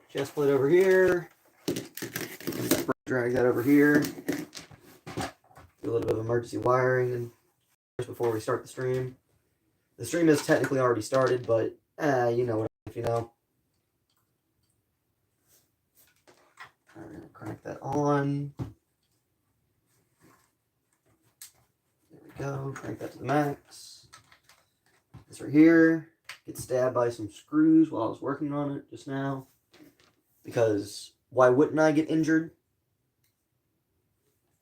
chest plate over here. Drag that over here. Do a little bit of emergency wiring and before we start the stream. The stream is technically already started, but you know what if you know. I'm gonna crank that on. There we go. Crank that to the max. This right here. Get stabbed by some screws while I was working on it just now. Because why wouldn't I get injured?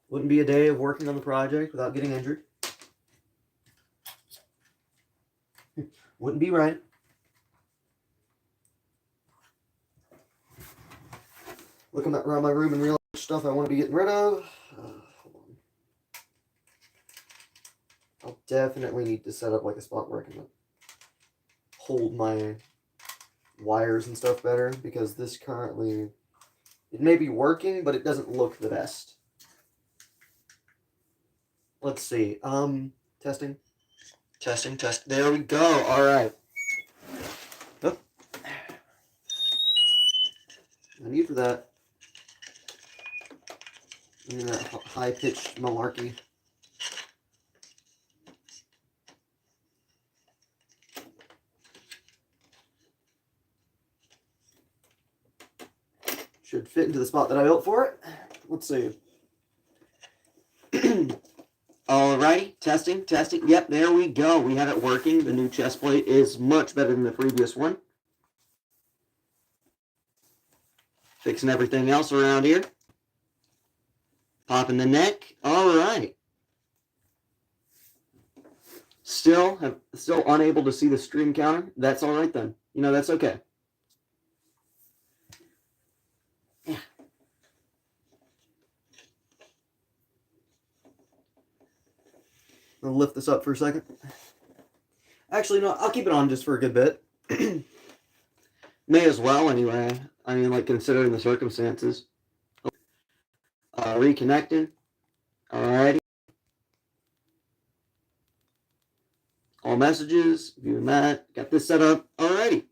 Wouldn't be a day of working on the project without getting injured. Wouldn't be right. Looking around my room and realizing stuff I want to be getting rid of. Hold on. I'll definitely need to set up like a spot where I can hold my wires and stuff better, because this currently, it may be working, but it doesn't look the best. Let's see. Testing. There we go. All right. Oh. No need for that. That high-pitched malarkey. Should fit into the spot that I built for it. Let's see. Alrighty, testing. Yep, there we go. We have it working. The new chest plate is much better than the previous one. Fixing everything else around here. Popping the neck. Alright. Still unable to see the stream counter. That's alright then. You know, that's okay. Yeah. I'll lift this up for a second. Actually, no, I'll keep it on just for a good bit. May as well, anyway. I mean, like, considering the circumstances. Reconnecting. Alrighty. All messages. Viewing that. Got this set up. Alrighty.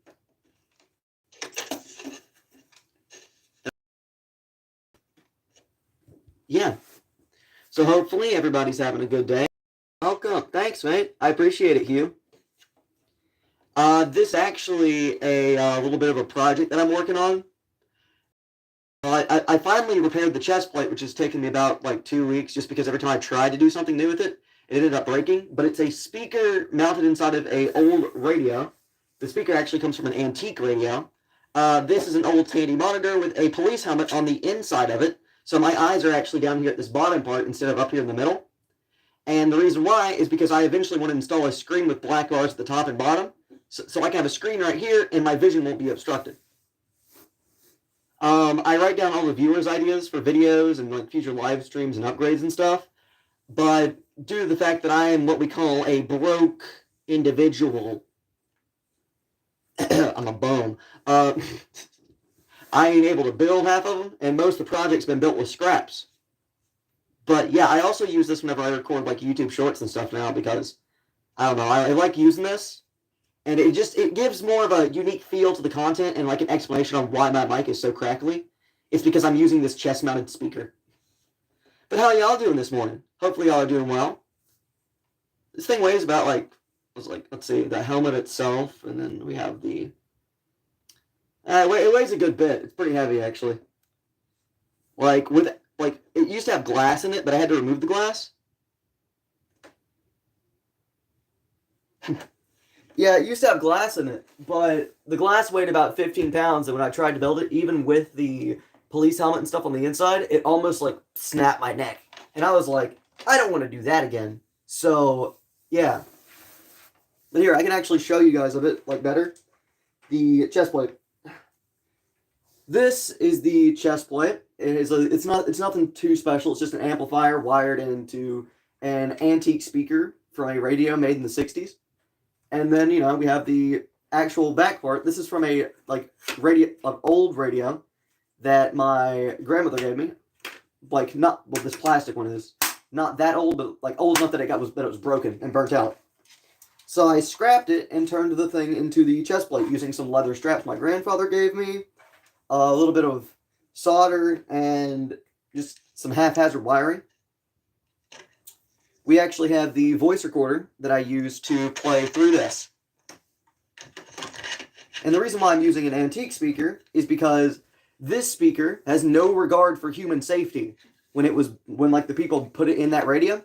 Yeah. So hopefully everybody's having a good day. Welcome. Thanks, mate. I appreciate it, Hugh. This actually a little bit of a project that I'm working on. I finally repaired the chest plate, which has taken me about like 2 weeks, just because every time I tried to do something new with it, it ended up breaking. But it's a speaker mounted inside of an old radio. The speaker actually comes from an antique radio. This is an old Tandy monitor with a police helmet on the inside of it. So my eyes are actually down here at this bottom part instead of up here in the middle. And the reason why is because I eventually want to install a screen with black bars at the top and bottom. So I can have a screen right here and my vision won't be obstructed. I write down all the viewers' ideas for videos and like future live streams and upgrades and stuff. But due to the fact that I am what we call a broke individual, I'm a bum, I ain't able to build half of them, and most of the project's been built with scraps. But yeah, I also use this whenever I record like YouTube shorts and stuff now, because I don't know, I like using this. And it gives more of a unique feel to the content and like an explanation on why my mic is so crackly. It's because I'm using this chest-mounted speaker. But how are y'all doing this morning? Hopefully y'all are doing well. This thing weighs about let's see, the helmet itself, and then we have the... it weighs a good bit. It's pretty heavy, actually. It used to have glass in it, but I had to remove the glass. Yeah, it used to have glass in it, but the glass weighed about 15 pounds, and when I tried to build it, even with the police helmet and stuff on the inside, it almost, like, snapped my neck. And I was like, I don't want to do that again. So, yeah. But here, I can actually show you guys a bit, like, better. The chest plate. This is the chest plate. It's nothing too special. It's just an amplifier wired into an antique speaker from a radio made in the 60s. And then, you know, we have the actual back part. This is from an old radio that my grandmother gave me. Like, not what this plastic one is. Not that old, but like old enough that it was broken and burnt out. So I scrapped it and turned the thing into the chest plate using some leather straps my grandfather gave me. a little bit of solder, and just some haphazard wiring. We actually have the voice recorder that I use to play through this. And the reason why I'm using an antique speaker is because this speaker has no regard for human safety when like the people put it in that radio.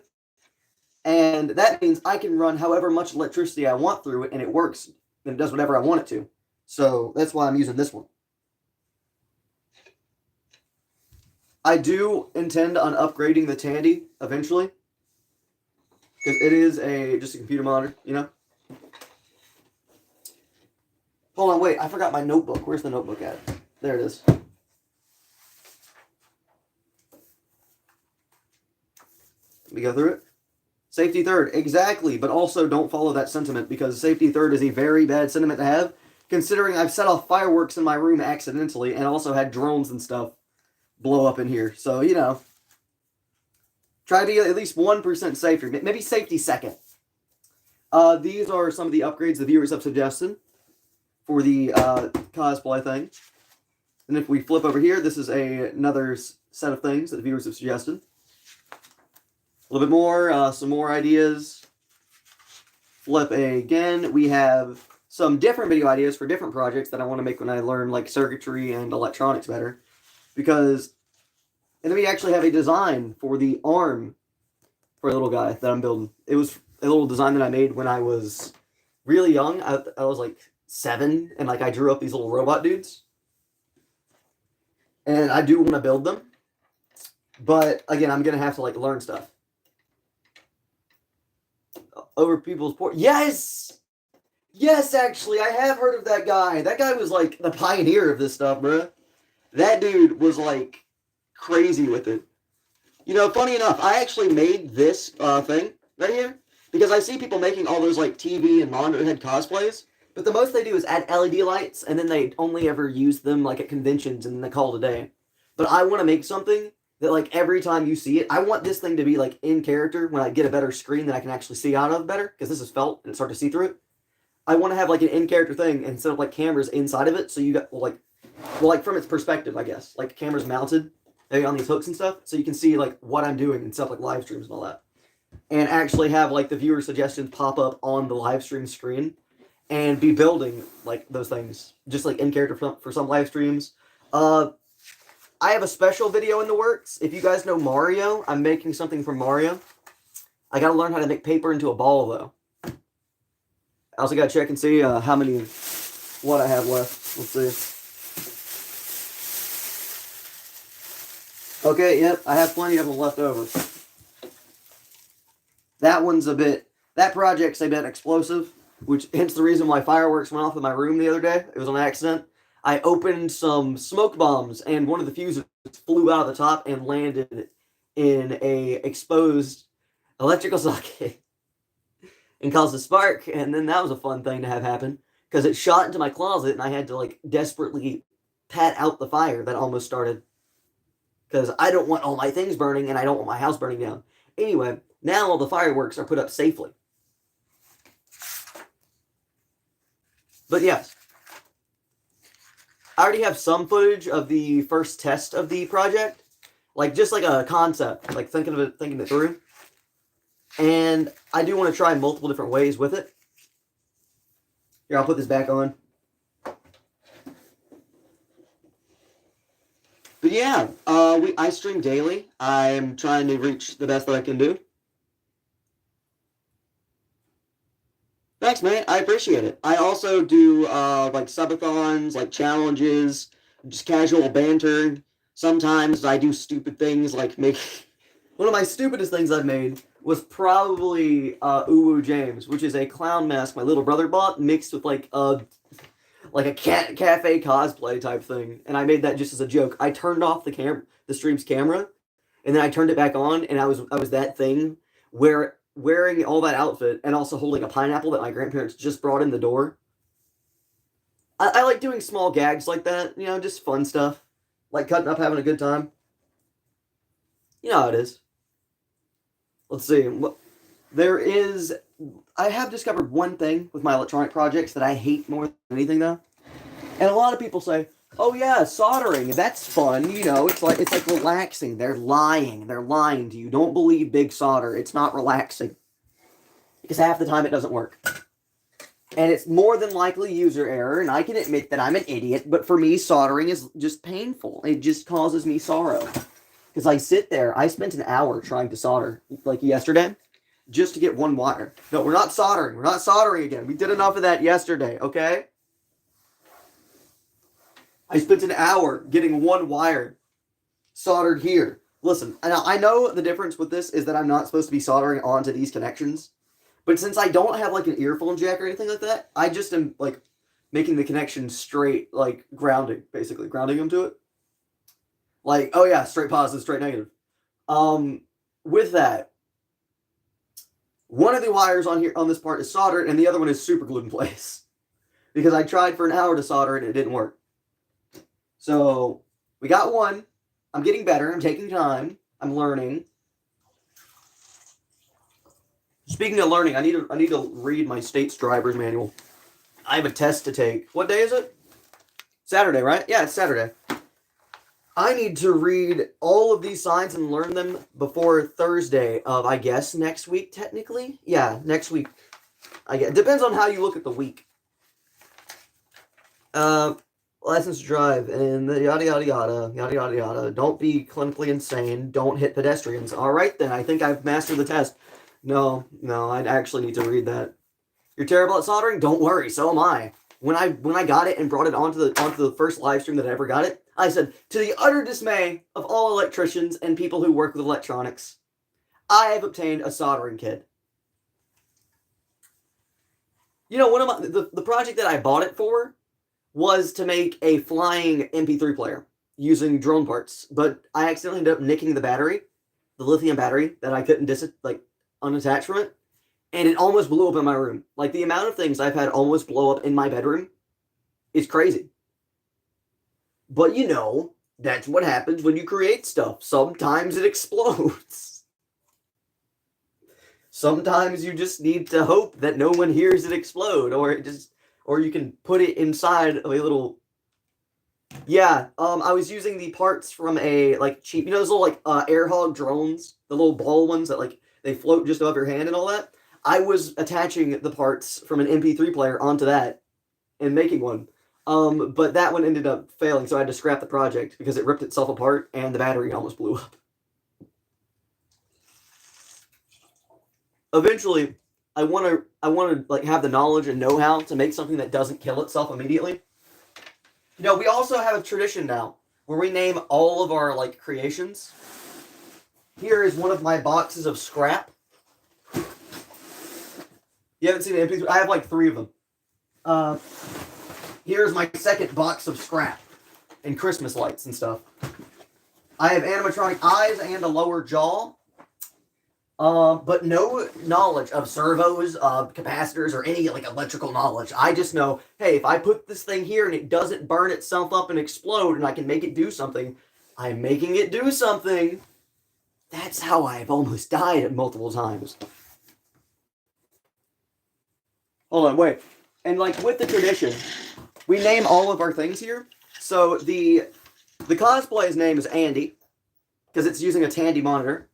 And that means I can run however much electricity I want through it, and it works, and it does whatever I want it to. So that's why I'm using this one. I do intend on upgrading the Tandy eventually, because it is just a computer monitor, you know? Hold on, wait, I forgot my notebook. Where's the notebook at? There it is. Let me go through it. Safety third, exactly, but also don't follow that sentiment, because safety third is a very bad sentiment to have, considering I've set off fireworks in my room accidentally and also had drones and stuff blow up in here. So, you know, try to be at least 1% safer. Maybe safety second. These are some of the upgrades the viewers have suggested for the cosplay thing. And if we flip over here, this is another set of things that the viewers have suggested. A little bit more, some more ideas. Flip again. We have some different video ideas for different projects that I want to make when I learn like circuitry and electronics better. And then we actually have a design for the arm for a little guy that I'm building. It was a little design that I made when I was really young. I was like 7, and like I drew up these little robot dudes. And I do want to build them. But again, I'm going to have to like learn stuff. Over people's port. Yes! Yes, actually, I have heard of that guy. That guy was like the pioneer of this stuff, bro. That dude was like crazy with it. You know, funny enough, I actually made this thing right here because I see people making all those like TV and monitor head cosplays, but the most they do is add LED lights, and then they only ever use them like at conventions, and then they call it a day. But I want to make something that like every time you see it, I want this thing to be like in character when I get a better screen that I can actually see out of better, because this is felt and it's hard to see through it. I want to have like an in-character thing instead of like cameras inside of it, so you got like from its perspective, I guess, like cameras mounted maybe on these hooks and stuff, so you can see like what I'm doing and stuff, like live streams and all that, and actually have like the viewer suggestions pop up on the live stream screen, and be building like those things just like in character for some live streams. I have a special video in the works. If you guys know Mario, I'm making something for Mario. I gotta learn how to make paper into a ball though. I also gotta check and see how many what I have left. Let's see. Okay, yep, I have plenty of them left over. That project's a bit explosive, which hence the reason why fireworks went off in my room the other day. It was an accident. I opened some smoke bombs, and one of the fuses flew out of the top and landed in a exposed electrical socket and caused a spark. And then that was a fun thing to have happen, because it shot into my closet, and I had to like desperately pat out the fire that almost started, because I don't want all my things burning, and I don't want my house burning down. Anyway, now all the fireworks are put up safely. But yes, I already have some footage of the first test of the project, like just like a concept, like thinking it through. And I do want to try multiple different ways with it. Here, I'll put this back on. But yeah, I stream daily. I'm trying to reach the best that I can do. Thanks, man. I appreciate it. I also do like subathons, like challenges, just casual banter. Sometimes I do stupid things like make. One of my stupidest things I've made was probably Uwu James, which is a clown mask my little brother bought mixed with like a cafe cosplay type thing, and I made that just as a joke. I turned off the stream's camera, and then I turned it back on, and I was that thing where. Wearing all that outfit and also holding a pineapple that my grandparents just brought in the door. I like doing small gags like that, you know, just fun stuff. Like cutting up, having a good time. You know how it is. Let's see. I have discovered one thing with my electronic projects that I hate more than anything, though. And a lot of people say, "Oh yeah, soldering, that's fun. You know, it's like relaxing." They're lying. They're lying to you. Don't believe big solder. It's not relaxing. Because half the time it doesn't work. And it's more than likely user error, and I can admit that I'm an idiot, but for me, soldering is just painful. It just causes me sorrow. Because I sit there, I spent an hour trying to solder, like yesterday, just to get one wire. No, we're not soldering. We're not soldering again. We did enough of that yesterday, okay? I spent an hour getting one wire soldered here. Listen, I know the difference with this is that I'm not supposed to be soldering onto these connections. But since I don't have like an earphone jack or anything like that, I just am like making the connection straight, like grounding, basically. Grounding them to it. Like, oh yeah, straight positive, straight negative. With that, one of the wires on here on this part is soldered, and the other one is super glued in place. Because I tried for an hour to solder it and it didn't work. So we got one. I'm getting better. I'm taking time. I'm learning. Speaking of learning, I need to read my state's driver's manual. I have a test to take. What day is it? Saturday, right? Yeah, it's Saturday. I need to read all of these signs and learn them before Thursday of, I guess, next week, technically? Yeah, next week. I guess. It depends on how you look at the week. License to drive, and the yada yada yada, yada yada yada. Don't be clinically insane. Don't hit pedestrians. All right, then. I think I've mastered the test. No, I actually need to read that. You're terrible at soldering? Don't worry, so am I. When I got it and brought it onto the first live stream that I ever got it, I said, to the utter dismay of all electricians and people who work with electronics, I have obtained a soldering kit. You know, one of the project that I bought it for was to make a flying MP3 player using drone parts, but I accidentally ended up nicking the battery, the lithium battery that I couldn't unattach from it, and it almost blew up in my room. Like, the amount of things I've had almost blow up in my bedroom is crazy. But you know, that's what happens when you create stuff. Sometimes it explodes. Sometimes you just need to hope that no one hears it explode, or you can put it inside of a little. Yeah, I was using the parts from a cheap, those little air hog drones, the little ball ones that they float just above your hand and all that. I was attaching the parts from an MP3 player onto that and making one. But that one ended up failing, so I had to scrap the project because it ripped itself apart and the battery almost blew up. Eventually, I want to have the knowledge and know-how to make something that doesn't kill itself immediately. You know, we also have a tradition now where we name all of our creations. Here is one of my boxes of scrap. You haven't seen the MP3? I have 3 of them. Here's my second box of scrap and Christmas lights and stuff. I have animatronic eyes and a lower jaw. But no knowledge of servos, capacitors, or any electrical knowledge. I just know, hey, if I put this thing here and it doesn't burn itself up and explode and I can make it do something, I'm making it do something. That's how I've almost died multiple times. Hold on, wait. And with the tradition, we name all of our things here. So the cosplay's name is Andy, because it's using a Tandy monitor.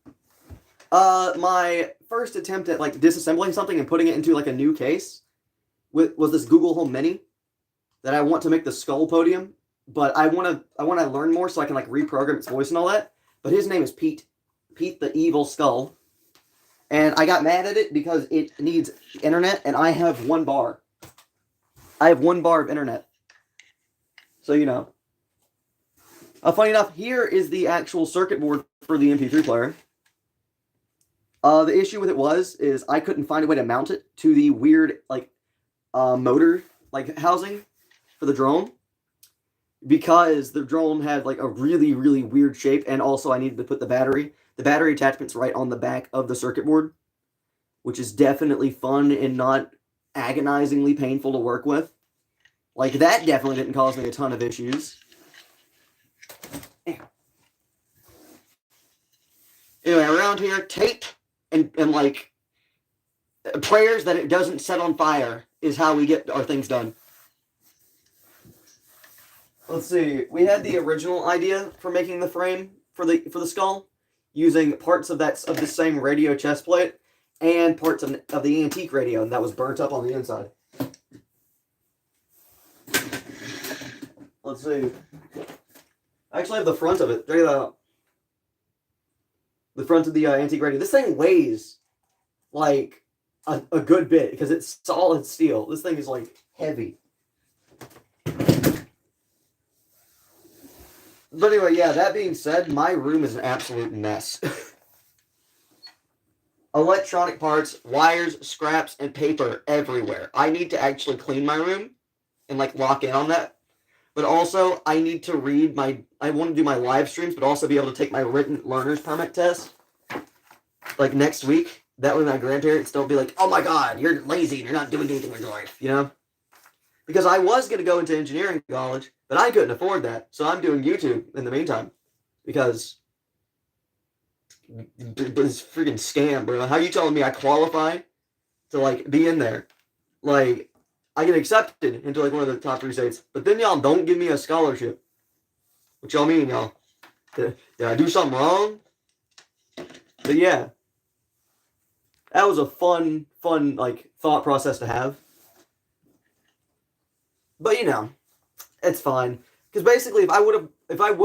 My first attempt at disassembling something and putting it into a new case was this Google Home Mini that I want to make the skull podium, but I want to learn more so I can reprogram its voice and all that. But his name is Pete the Evil Skull, and I got mad at it because it needs internet, and I have 1 bar. I have 1 bar of internet, so you know. Funny enough, here is the actual circuit board for the MP3 player. The issue with it is I couldn't find a way to mount it to the weird, motor, housing for the drone. Because the drone had, a really, really weird shape, and also I needed to put the battery attachment's right on the back of the circuit board, which is definitely fun and not agonizingly painful to work with. That definitely didn't cause me a ton of issues. Anyway, around here, tape and prayers that it doesn't set on fire is how we get our things done. Let's see. We had the original idea for making the frame for the skull, using parts of the same radio chest plate and parts of the antique radio, and that was burnt up on the inside. Let's see. I actually have the front of it. Check it out. The front of the antique radio. This thing weighs like a good bit because it's solid steel. This thing is like heavy. But anyway, yeah, that being said, my room is an absolute mess. Electronic parts, wires, scraps, and paper everywhere. I need to actually clean my room and like lock in on that. But also, I need to I want to do my live streams, but also be able to take my written learner's permit test like next week. That way my grandparents don't be like, oh my god, you're lazy and you're not doing anything with your life, you know? Because I was going to go into engineering college, but I couldn't afford that. So I'm doing YouTube in the meantime. Because it's freaking scam, bro. How are you telling me I qualify to, like, be in there? Like, I get accepted into, like, one of the top 3 states. But then y'all don't give me a scholarship. What y'all mean, y'all? Did I do something wrong? But yeah. That was a fun, like, thought process to have. But you know, it's fine. Because basically, if I would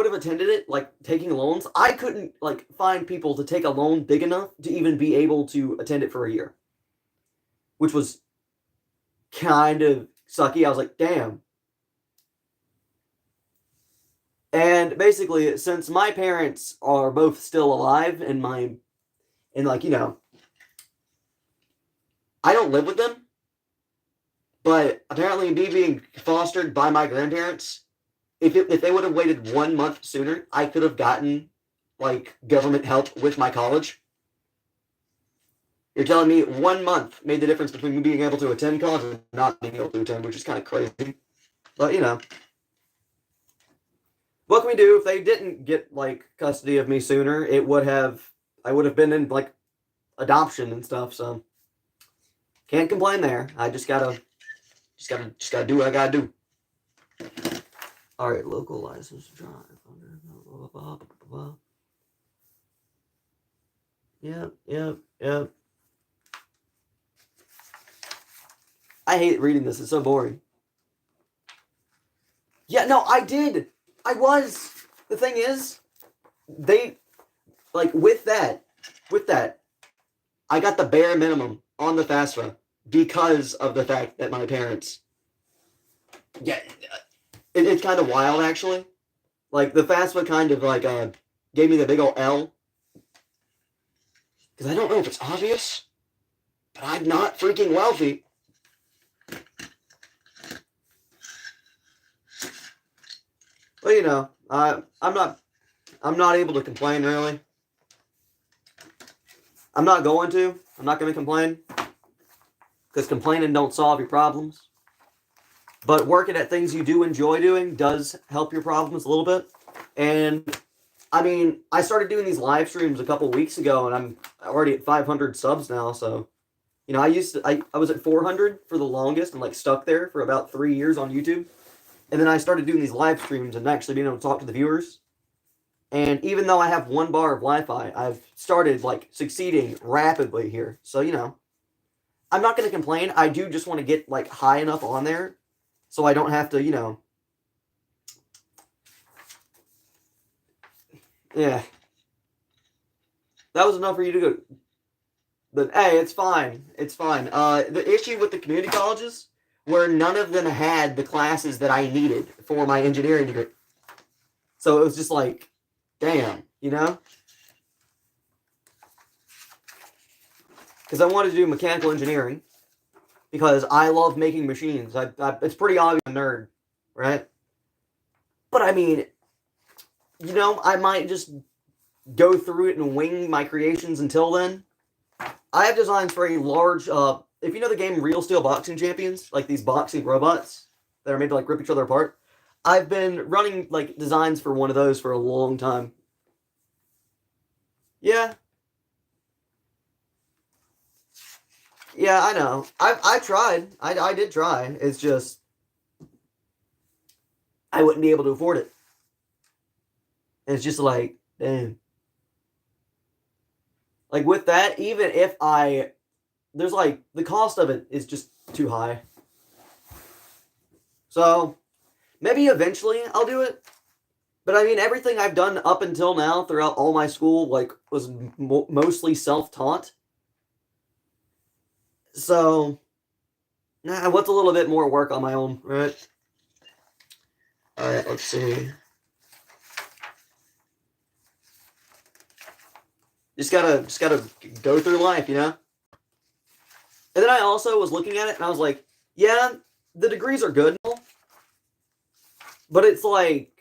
have attended it, like taking loans, I couldn't like find people to take a loan big enough to even be able to attend it for a year, which was kind of sucky. I was like, damn. And basically, since my parents are both still alive, and like you know, I don't live with them. But apparently, me being fostered by my grandparents, if they would have waited 1 month sooner, I could have gotten like government help with my college. You're telling me 1 month made the difference between me being able to attend college and not being able to attend, which is kind of crazy. But you know, what can we do? If they didn't get like custody of me sooner, I would have been in like adoption and stuff. So can't complain there. I just gotta do what I gotta do. All right, local license to drive. Yep. I hate reading this. It's so boring. Yeah, no, I did. I was. The thing is, they like with that, I got the bare minimum on the FAFSA because of the fact that my parents. Yeah, it's kind of wild actually. Like the FAFSA kind of like gave me the big old L. Because I don't know if it's obvious, but I'm not freaking wealthy. But you know, I'm not able to complain really. I'm not going to complain. Because complaining don't solve your problems. But working at things you do enjoy doing does help your problems a little bit. And I mean, I started doing these live streams a couple weeks ago, and I'm already at 500 subs now. So, you know, I was at 400 for the longest and like stuck there for about 3 years on YouTube. And then I started doing these live streams and actually being able to talk to the viewers. And even though I have 1 bar of Wi-Fi, I've started like succeeding rapidly here. So, you know, I'm not going to complain. I do just want to get like high enough on there so I don't have to, you know. Yeah. That was enough for you to go. But hey, it's fine. It's fine. The issue with the community colleges were none of them had the classes that I needed for my engineering degree. So it was just like, damn, you know? Because I wanted to do mechanical engineering because I love making machines. It's pretty obvious I'm a nerd, right? But I mean, you know, I might just go through it and wing my creations until then. I have designs for a large, if you know the game Real Steel Boxing Champions, like these boxing robots that are made to like rip each other apart, I've been running like designs for one of those for a long time. Yeah. Yeah, I know. I tried. I did try. It's just, I wouldn't be able to afford it. And it's just like, damn. Like with that, even if there's like, the cost of it is just too high. So maybe eventually I'll do it. But I mean, everything I've done up until now throughout all my school, like, was mostly self-taught. So, what's a little bit more work on my own, right? Alright, let's see. Just gotta go through life, you know? And then I also was looking at it, and I was like, yeah, the degrees are good, but it's like,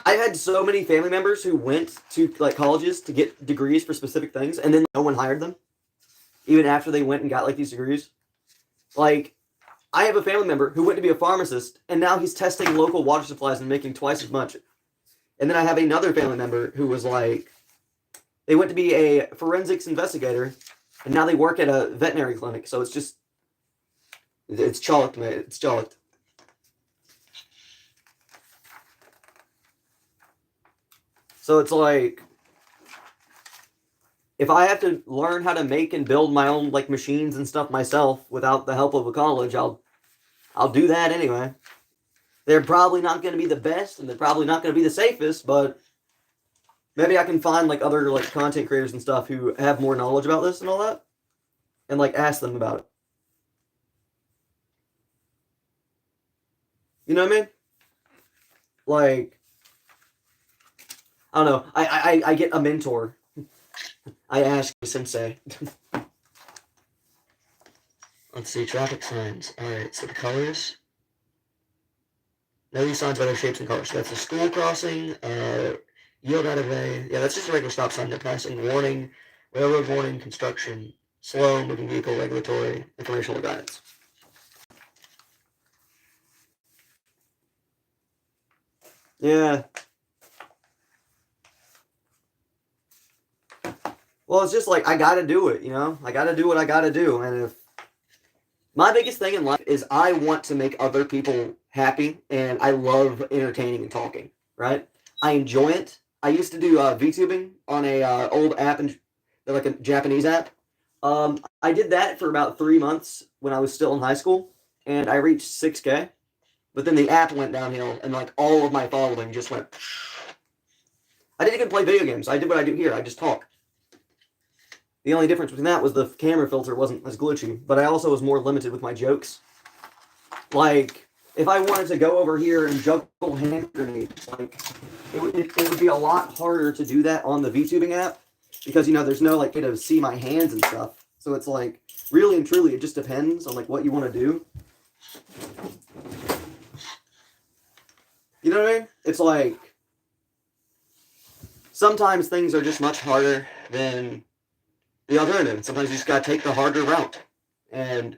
I've had so many family members who went to like colleges to get degrees for specific things, and then no one hired them, even after they went and got like these degrees. Like, I have a family member who went to be a pharmacist, and now he's testing local water supplies and making twice as much. And then I have another family member who was like, they went to be a forensics investigator, and now they work at a veterinary clinic. So it's just, it's chalked, man. It's chalked. So it's like, if I have to learn how to make and build my own like machines and stuff myself without the help of a college, I'll do that anyway. They're probably not going to be the best, and they're probably not going to be the safest, but maybe I can find like other like content creators and stuff who have more knowledge about this and all that, and like ask them about it. You know what I mean? Like, I don't know. I get a mentor. I ask the sensei. Let's see, traffic signs. Alright, so the colors. Know these signs by their shapes and colors. So that's a school crossing, yield out of way. Yeah, that's just a regular stop sign. No passing, warning, railroad warning, construction, slow, moving vehicle, regulatory, informational guidance. Yeah. Well, it's just like, I gotta do it, you know? I gotta do what I gotta do. And if my biggest thing in life is I want to make other people happy, and I love entertaining and talking, right? I enjoy it. I used to do VTubing on a old app, and like a Japanese app. I did that for about 3 months when I was still in high school, and I reached 6K. But then the app went downhill, and like all of my following just went. I didn't even play video games. I did what I do here. I just talk. The only difference between that was the camera filter wasn't as glitchy, but I also was more limited with my jokes. Like, if I wanted to go over here and juggle hand grenades, like, it would be a lot harder to do that on the VTubing app, because, you know, there's no, like, way to see my hands and stuff. So it's like, really and truly, it just depends on, like, what you want to do. You know what I mean? It's like, sometimes things are just much harder than the alternative. Sometimes you just gotta take the harder route. And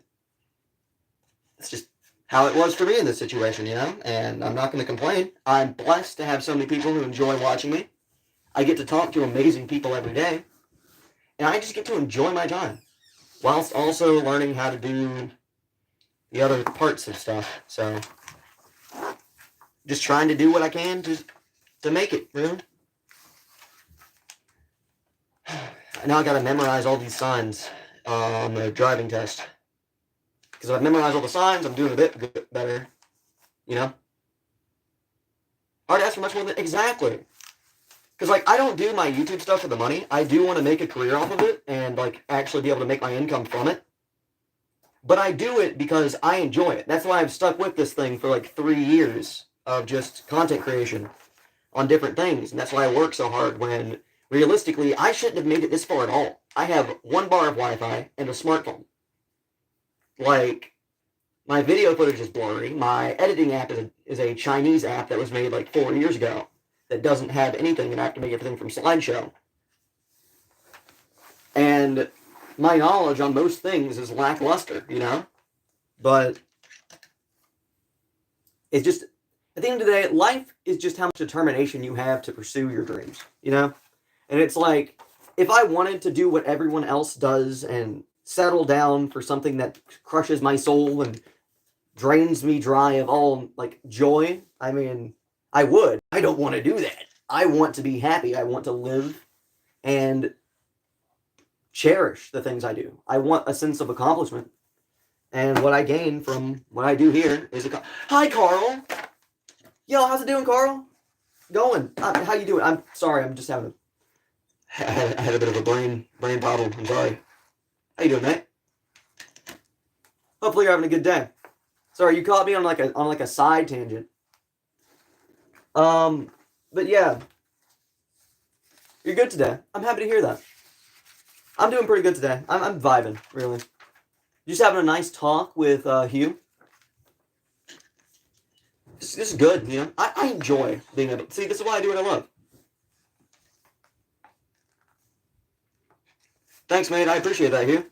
it's just how it was for me in this situation, you know? And I'm not gonna complain. I'm blessed to have so many people who enjoy watching me. I get to talk to amazing people every day. And I just get to enjoy my time, whilst also learning how to do the other parts of stuff. So, just trying to do what I can to make it, really. Now I gotta memorize all these signs on the driving test. Because if I memorize all the signs, I'm doing a bit better. You know? Hard to ask for much more than... Exactly. Because, like, I don't do my YouTube stuff for the money. I do want to make a career off of it and, like, actually be able to make my income from it. But I do it because I enjoy it. That's why I've stuck with this thing for, like, 3 years of just content creation on different things. And that's why I work so hard when... Realistically, I shouldn't have made it this far at all. I have 1 bar of Wi-Fi and a smartphone. Like, my video footage is blurry. My editing app is a Chinese app that was made like 4 years ago that doesn't have anything, and I have to make everything from slideshow. And my knowledge on most things is lackluster, you know? But it's just, at the end of the day, life is just how much determination you have to pursue your dreams, you know? And it's like, if I wanted to do what everyone else does and settle down for something that crushes my soul and drains me dry of all like joy, I mean, I would. I don't want to do that. I want to be happy. I want to live and cherish the things I do. I want a sense of accomplishment. And what I gain from what I do here is Hi, Carl. Yo, how's it doing, Carl? Going? How you doing? I'm sorry. I'm just having I had a bit of a brain problem. I'm sorry. How you doing, mate? Hopefully you're having a good day. Sorry, you caught me on like a side tangent. But yeah, you're good today. I'm happy to hear that. I'm doing pretty good today. I'm vibing, really. Just having a nice talk with Hugh. This is good, you know. I enjoy being able. See, this is why I do what I love. Thanks, mate. I appreciate that, Hugh.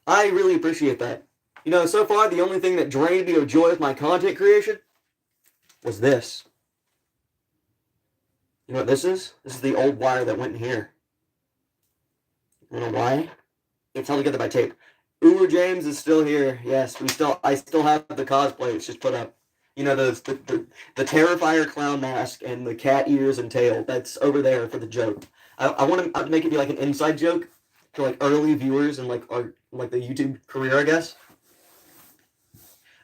I really appreciate that. You know, so far the only thing that drained me of joy with my content creation was this. You know what this is? This is the old wire that went in here. You know why? It's held together by tape. Uber James is still here. Yes, I still have the cosplay. It's just put up. You know, the Terrifier clown mask and the cat ears and tail. That's over there for the joke. I want to make it be like an inside joke to like early viewers and like the YouTube career, I guess.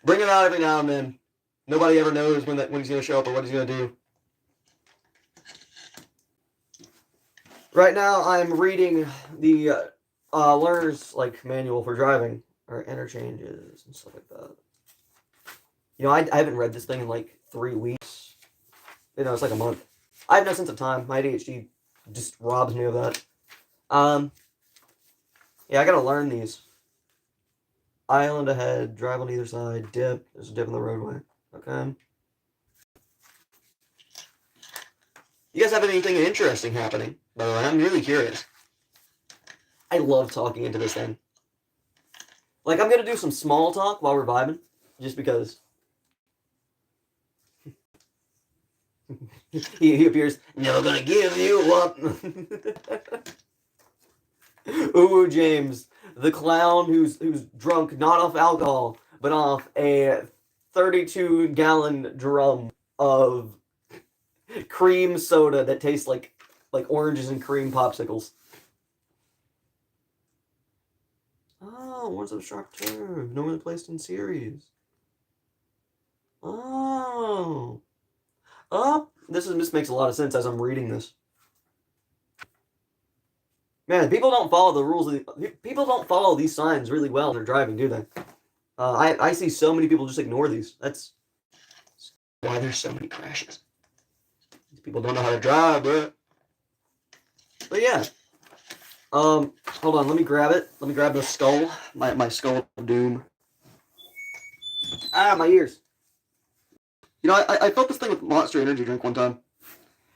Bring him out every now and then. Nobody ever knows when he's going to show up or what he's going to do. Right now, I'm reading the learner's like manual for driving or interchanges and stuff like that. You know, I haven't read this thing in like 3 weeks. You know, it's like a month. I have no sense of time. My ADHD just robs me of that. Yeah, I gotta learn these. Island ahead, drive on either side, dip. There's a dip in the roadway. Okay. You guys have anything interesting happening? By the way, I'm really curious. I love talking into this thing. Like, I'm gonna do some small talk while we're vibing, just because. he appears, never gonna give you up. Ooh, James, the clown who's drunk not off alcohol, but off a 32-gallon drum of cream soda that tastes like oranges and cream popsicles. Oh, what's a sharp turn? Normally placed in series. Oh. Oh, this makes a lot of sense as I'm reading this. Man, people don't follow the rules. People don't follow these signs really well when they're driving, do they? I see so many people just ignore these. That's why there's so many crashes. These people don't know how to drive, bro. But yeah. Hold on. Let me grab it. Let me grab the skull. My skull of doom. Ah, my ears. You know, I felt this thing with Monster Energy drink one time,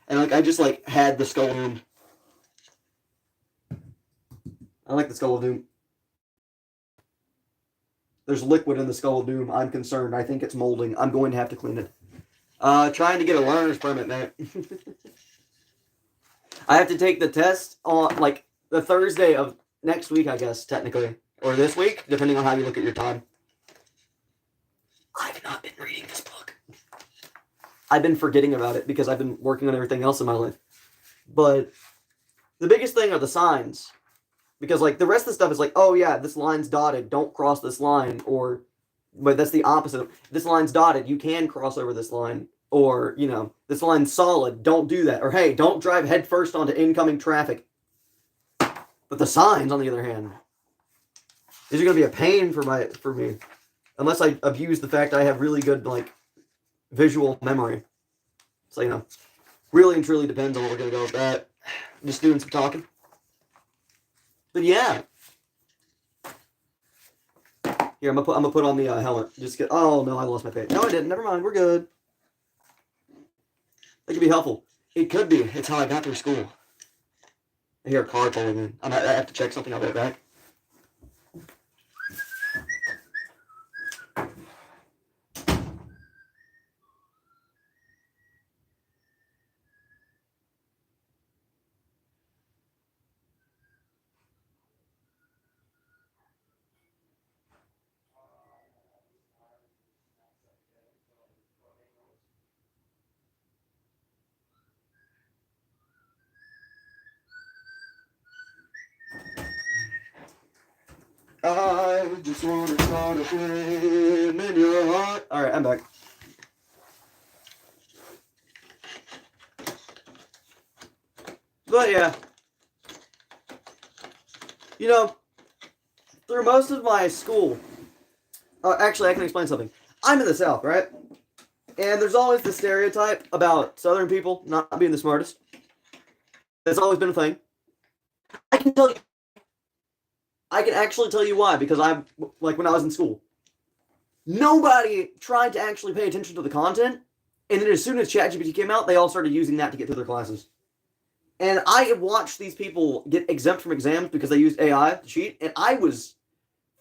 and like I just like had the skull of doom. I like the skull of doom. There's liquid in the skull of doom. I'm concerned. I think it's molding. I'm going to have to clean it. Trying to get a learner's permit, man. I have to take the test on like the Thursday of next week, I guess, technically, or this week, depending on how you look at your time. I've not been reading this book. I've been forgetting about it because I've been working on everything else in my life. But the biggest thing are the signs. Because, like, the rest of the stuff is like, oh, yeah, this line's dotted. Don't cross this line. Or, but that's the opposite. This line's dotted. You can cross over this line. Or, you know, this line's solid. Don't do that. Or, hey, don't drive headfirst onto incoming traffic. But the signs, on the other hand, these are going to be a pain for me. Unless I abuse the fact I have really good, like, visual memory. So, you know, really and truly depends on what we're going to go with that. Just doing some talking. But yeah. Here, I'm gonna put on the helmet. Just get. Oh no, I lost my page. No, I didn't. Never mind. We're good. That could be helpful. It could be. It's how I got through school. I hear a car pulling in. I have to check something. I'll be right back. I just want to start a flame in your heart. Alright, I'm back. But yeah. You know, through most of my school, actually, I can explain something. I'm in the South, right? And there's always the stereotype about Southern people not being the smartest. That's always been a thing. I can tell you, I can actually tell you why, because I'm, like, when I was in school, nobody tried to actually pay attention to the content, and then as soon as ChatGPT came out, they all started using that to get through their classes. And I have watched these people get exempt from exams because they used AI to cheat, and I was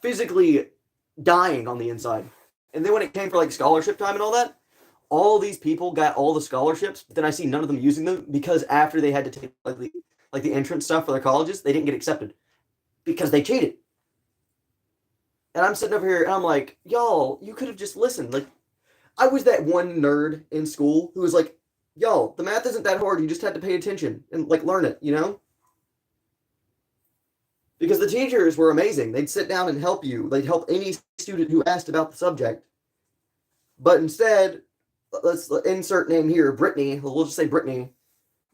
physically dying on the inside. And then when it came for like scholarship time and all that, all these people got all the scholarships, but then I see none of them using them because after they had to take like the entrance stuff for their colleges, they didn't get accepted because they cheated. And I'm sitting over here and I'm like, y'all, you could have just listened. Like, I was that one nerd in school who was like, y'all, the math isn't that hard. You just had to pay attention and like learn it, you know? Because the teachers were amazing. They'd sit down and help you. They'd help any student who asked about the subject. But instead, let's insert name here, Brittany. We'll just say Brittany.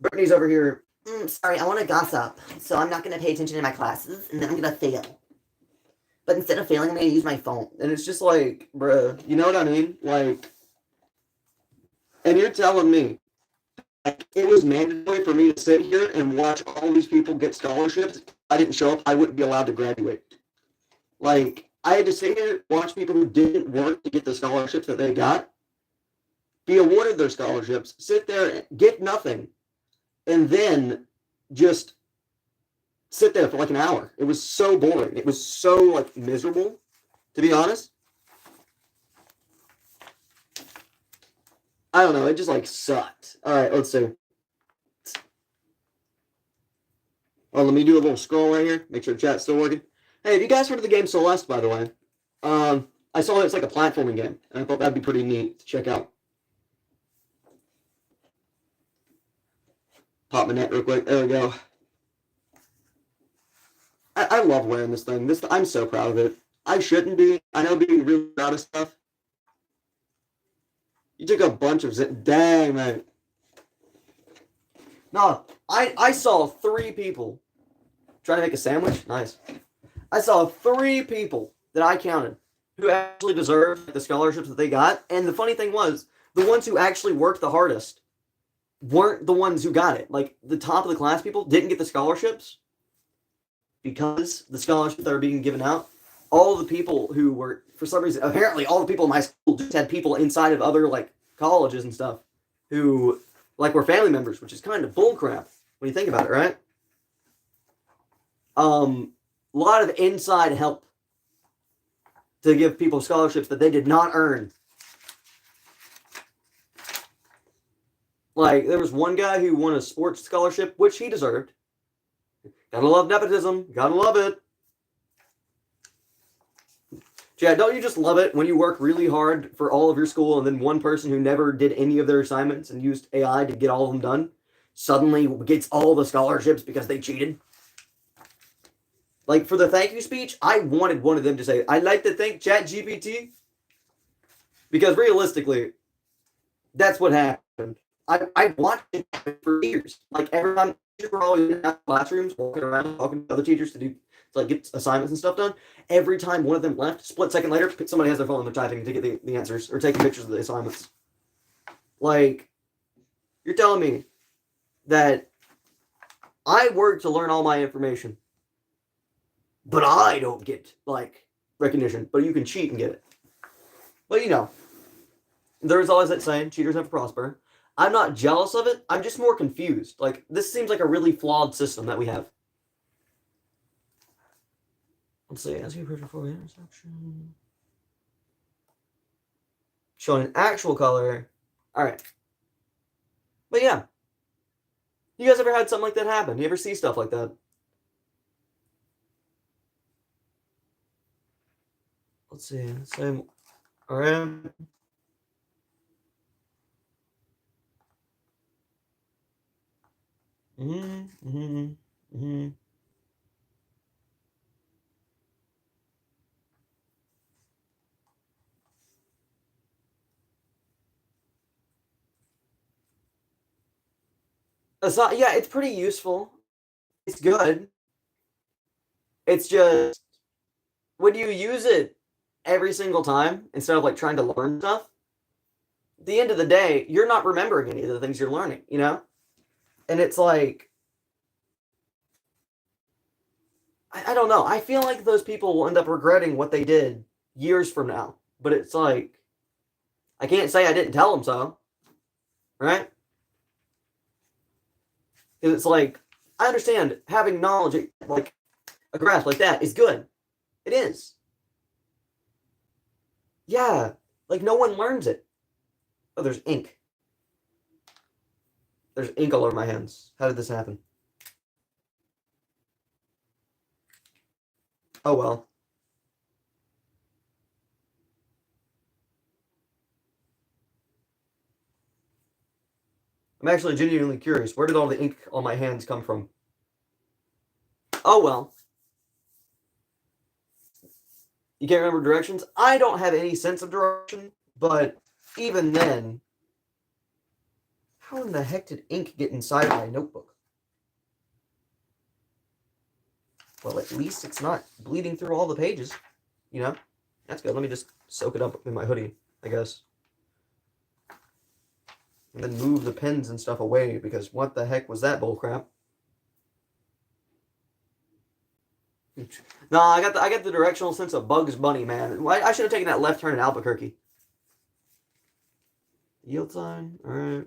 Brittany's over here. Sorry, I want to gossip, so I'm not going to pay attention in my classes, and then I'm going to fail. But instead of failing, I'm going to use my phone. And it's just like, bruh, you know what I mean? Like, and you're telling me, like, it was mandatory for me to sit here and watch all these people get scholarships. If I didn't show up, I wouldn't be allowed to graduate. Like, I had to sit here, watch people who didn't work to get the scholarships that they got, be awarded their scholarships, sit there, get nothing, and then just sit there for like an hour. It was so boring. It was so like miserable, to be honest. I don't know. It just like sucked. All right, let's see. Oh, let me do a little scroll right here. Make sure the chat's still working. Hey, have you guys heard of the game Celeste, by the way? I saw it's like a platforming game, and I thought that'd be pretty neat to check out. Pop my net real quick. There we go. I love wearing this thing. I'm so proud of it. I shouldn't be. I know being really proud of stuff. You took a bunch of zit. Dang, man. No, I saw 3 people trying to make a sandwich. Nice. I saw 3 people that I counted who actually deserved the scholarships that they got. And the funny thing was, the ones who actually worked the hardest weren't the ones who got it. Like, the top of the class people didn't get the scholarships because the scholarships that were being given out, all the people who were, for some reason, apparently all the people in my school just had people inside of other, like, colleges and stuff who, like, were family members, which is kind of bullcrap when you think about it, right? A lot of inside help to give people scholarships that they did not earn. Like, there was one guy who won a sports scholarship, which he deserved. Gotta love nepotism. Gotta love it. Chad, don't you just love it when you work really hard for all of your school and then one person who never did any of their assignments and used AI to get all of them done suddenly gets all the scholarships because they cheated? Like, for the thank you speech, I wanted one of them to say, I'd like to thank ChatGPT. Because realistically, that's what happened. I watched it for years. Like, every time teachers were always in classrooms, walking around, talking to other teachers to like get assignments and stuff done. Every time one of them left, split second later, somebody has their phone and they're typing to get the answers or taking pictures of the assignments. Like, you're telling me that I work to learn all my information, but I don't get, like, recognition, but you can cheat and get it. But, you know, there's always that saying, cheaters never prosper. I'm not jealous of it. I'm just more confused. Like, this seems like a really flawed system that we have. Let's see. As you approach before the intersection. Showing an actual color. All right. But yeah. You guys ever had something like that happen? You ever see stuff like that? Let's see. Same. All right. Yeah, it's pretty useful. It's good. It's just when you use it every single time instead of like trying to learn stuff, at the end of the day, you're not remembering any of the things you're learning, you know? And it's like, I don't know. I feel like those people will end up regretting what they did years from now. But it's like, I can't say I didn't tell them so, right? It's like, I understand having knowledge, like a grasp like that, is good. It is. Yeah. Like, no one learns it. Oh, there's ink. There's ink all over my hands. How did this happen? Oh, well. I'm actually genuinely curious. Where did all the ink on my hands come from? Oh, well. You can't remember directions? I don't have any sense of direction, but even then, how in the heck did ink get inside my notebook? Well, at least it's not bleeding through all the pages, you know? That's good. Let me just soak it up in my hoodie, I guess. And then move the pens and stuff away, because what the heck was that bullcrap? No, I got the directional sense of Bugs Bunny, man. I should have taken that left turn in Albuquerque. Yield sign, all right.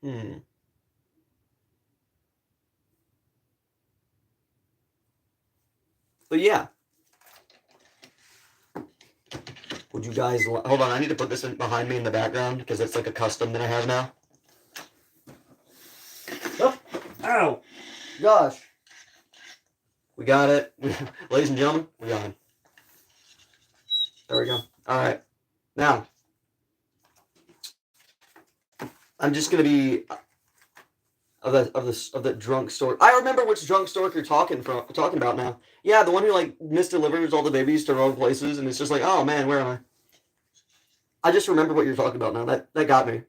Hmm. But yeah, would you guys hold on? I need to put this behind me in the background because it's like a custom that I have now. Oh, ow, gosh. We got it, ladies and gentlemen. We got it. There we go. All right, now I'm just gonna be of the drunk stork. I remember which drunk stork you're talking about now. Yeah, the one who like misdelivers all the babies to wrong places, and it's just like, oh man, where am I? I just remember what you're talking about now. That got me.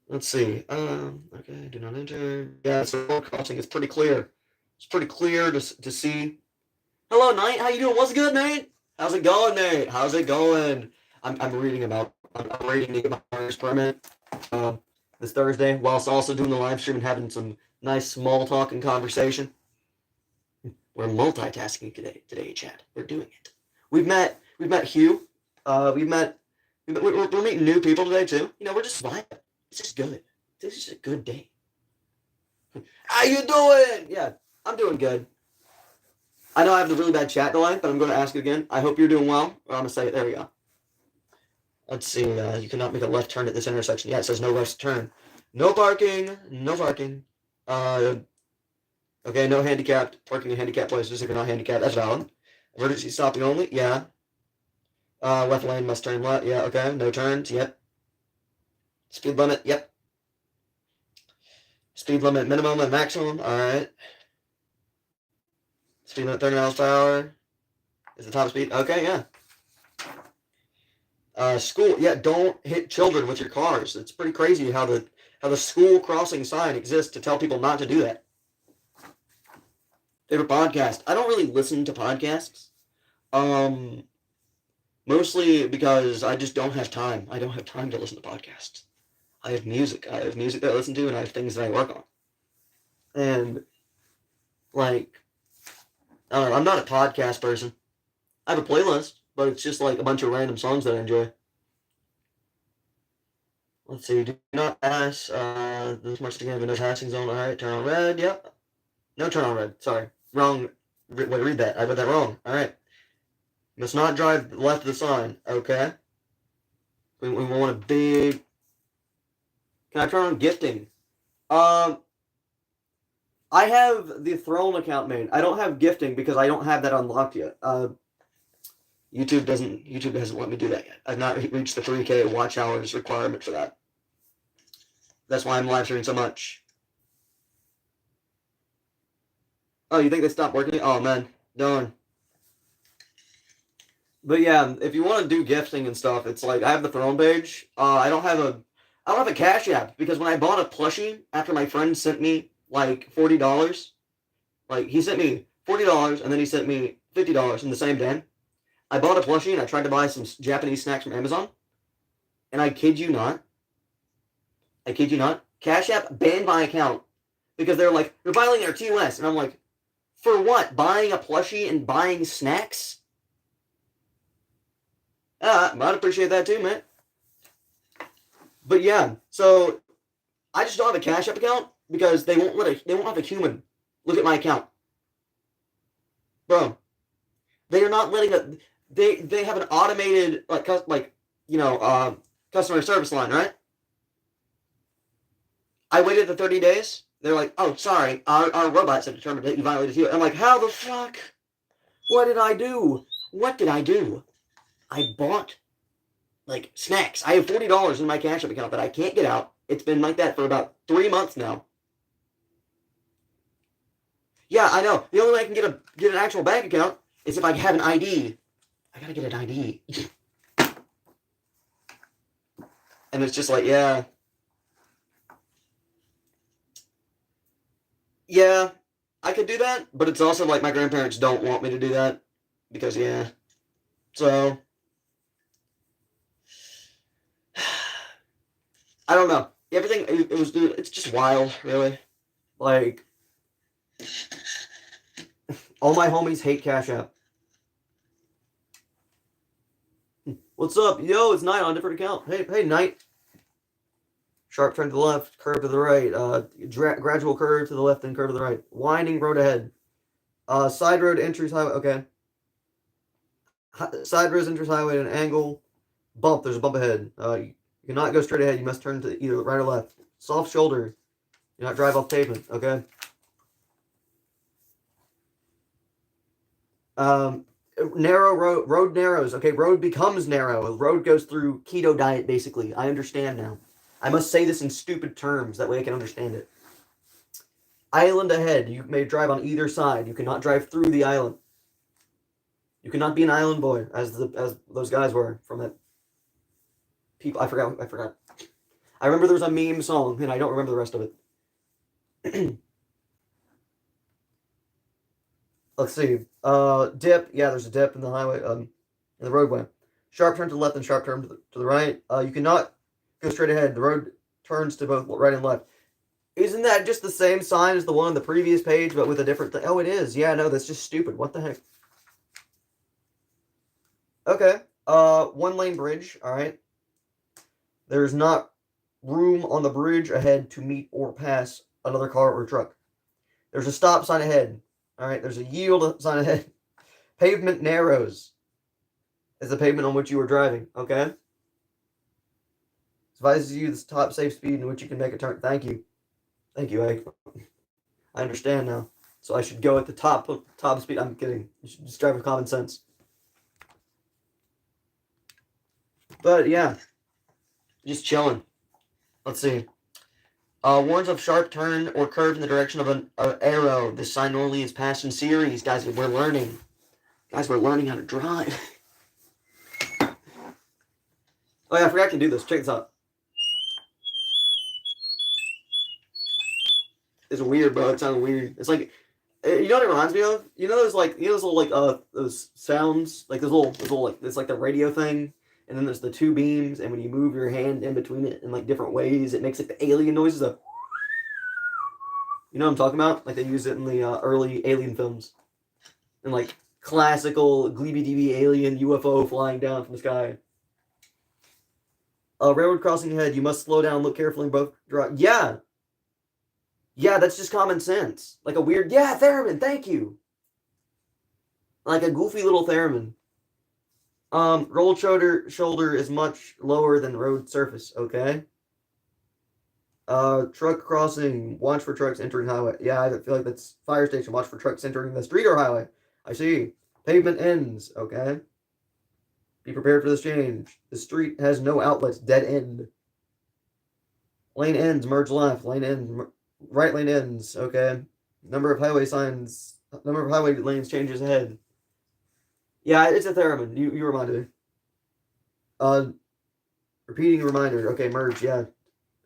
Let's see. Okay, do not enter. Yeah, it's a road crossing. It's pretty clear. It's pretty clear to see. Hello, Knight. How you doing? What's good, Nate? How's it going, Nate? How's it going? I'm reading about. I'm reading to get my learner's permit this Thursday, whilst also doing the live stream and having some nice small talk and conversation. We're multitasking today, Chad. We're doing it. We've met Hugh. We've met. We're meeting new people today too. You know, we're just vibing. It's just good. This is a good day. How you doing? Yeah, I'm doing good. I know I have the really bad chat delay, but I'm going to ask it again. I hope you're doing well. Or I'm going to say it. There we go. Let's see. You cannot make a left turn at this intersection. Yeah, it says no left turn. No parking. No parking. Uh, okay, no handicapped. Parking in handicapped places if you're not handicapped. That's valid. Emergency stopping only. Yeah. Left lane must turn left. Yeah, okay. No turns. Yep. Speed limit. Yep. Speed limit minimum and maximum. All right. Speed limit 30 miles per hour. Is the top speed? Okay, yeah. School, yeah. Don't hit children with your cars. It's pretty crazy how the school crossing sign exists to tell people not to do that. Favorite podcast? I don't really listen to podcasts. Um, Mostly because I just don't have time. I don't have time to listen to podcasts. I have music. I have music that I listen to, and I have things that I work on. And like, I don't know. I'm not a podcast person. I have a playlist, but it's just like a bunch of random songs that I enjoy. Let's see. Do not pass. This much to give no passing zone. All right. Turn on red. Yep. No turn on red. Sorry. Wrong. Wait. Read that. I read that wrong. All right. Must not drive left of the sign. Okay. We want a big. Can I turn on gifting? Um. I have the Throne account made. I don't have gifting because I don't have that unlocked yet. YouTube hasn't let me do that yet. I've not reached the 3K watch hours requirement for that. That's why I'm live streaming so much. Oh, you think they stopped working? Oh man, darn. But yeah, if you want to do gifting and stuff, it's like I have the Throne page. I don't have a Cash App because when I bought a plushie after my friend sent me like $40, like he sent me $40 and then he sent me $50 in the same day. I bought a plushie and I tried to buy some Japanese snacks from Amazon, and I kid you not, Cash App banned my account because they're like, you're violating our TOS, and I'm like, for what? Buying a plushie and buying snacks? I'd appreciate that too, man. But yeah, so I just don't have a Cash App account because they won't have a human look at my account, bro. They are not letting a they have an automated customer service line, right? I waited the 30 days. They're like, oh, sorry, our robots have determined that you violated you. I'm like, how the fuck? What did I do? What did I do? I bought like snacks. I have $40 in my Cash App account that I can't get out. It's been like that for about 3 months now. Yeah, I know. The only way I can get an actual bank account is if I have an ID. I gotta get an ID. And it's just like, yeah. Yeah, I could do that, but it's also like my grandparents don't want me to do that because, yeah. So, I don't know. Everything, it's just wild, really. Like, all my homies hate Cash App. What's up? Yo, it's Knight on a different account. Hey, Knight. Sharp turn to the left, curve to the right. Gradual curve to the left, then curve to the right. Winding road ahead. Side road enters highway. Okay. Side road enters highway at an angle. Bump. There's a bump ahead. You cannot go straight ahead. You must turn to either right or left. Soft shoulder. Do not drive off pavement. Okay. Narrow road. Road narrows. Okay. Road becomes narrow. Road goes through keto diet. Basically, I understand now. I must say this in stupid terms. That way I can understand it. Island ahead. You may drive on either side. You cannot drive through the island. You cannot be an island boy, as those guys were from that. People, I forgot. I remember there was a meme song, and I don't remember the rest of it. Let's see. Dip. Yeah, there's a dip in the highway. In the roadway. Sharp turn to the left and sharp turn to the right. You cannot go straight ahead. The road turns to both right and left. Isn't that just the same sign as the one on the previous page, but with a different thing? Oh, it is. Yeah, no, that's just stupid. What the heck? Okay. One lane bridge. All right. There's not room on the bridge ahead to meet or pass another car or truck. There's a stop sign ahead. All right. There's a yield sign ahead. Pavement narrows. Is the pavement on which you were driving. Okay. Advises you the top safe speed in which you can make a turn. Thank you. I understand now. So I should go at the top speed. I'm kidding. You should just drive with common sense. But yeah, just chilling. Let's see. Warns of sharp turn or curve in the direction of an arrow. This sign normally is passed in series. Guys, we're learning. Guys, we're learning how to drive. Oh yeah, I forgot to do this. Check this out. It's weird, bro. It sounds weird. It's like, you know what it reminds me of? You know those little those sounds, like those little like it's like the radio thing, and then there's the two beams, and when you move your hand in between it in like different ways, it makes like the alien noises of. You know what I'm talking about? Like they use it in the early Alien films, and like classical Gleeby Deeby alien UFO flying down from the sky. Railroad crossing ahead. You must slow down. Look carefully in both. Yeah. Yeah, that's just common sense. Like a weird, yeah, theremin, thank you. Like a goofy little theremin. Rolled shoulder is much lower than the road surface, okay? Truck crossing, watch for trucks entering highway. Yeah, I feel like that's fire station, watch for trucks entering the street or highway. I see. Pavement ends, okay? Be prepared for this change. The street has no outlets, dead end. Lane ends, merge left. Lane ends, right lane ends, okay. Number of highway lanes changes ahead. Yeah, it's a theremin. You reminded me. Repeating reminder. Okay, merge. Yeah.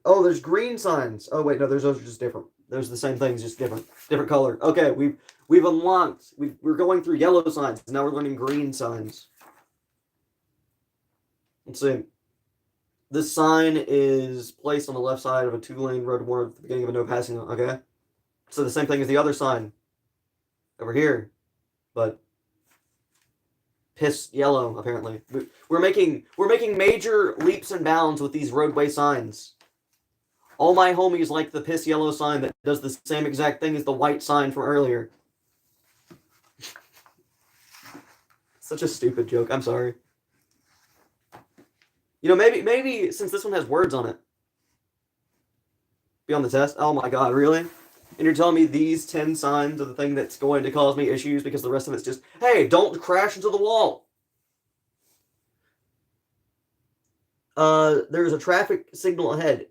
Oh, there's green signs. Oh wait, no, those are just different. Those are the same things, just different color. Okay, we've unlocked. We're going through yellow signs. Now we're learning green signs. Let's see. This sign is placed on the left side of a two-lane road warning at the beginning of a no passing zone. Okay, so the same thing as the other sign over here, but piss yellow. Apparently, we're making major leaps and bounds with these roadway signs. All my homies like the piss yellow sign that does the same exact thing as the white sign from earlier. Such a stupid joke. I'm sorry. You know, maybe since this one has words on it, be on the test. Oh my god, really? And you're telling me these 10 signs are the thing that's going to cause me issues because the rest of it's just, hey, don't crash into the wall. There's a traffic signal ahead.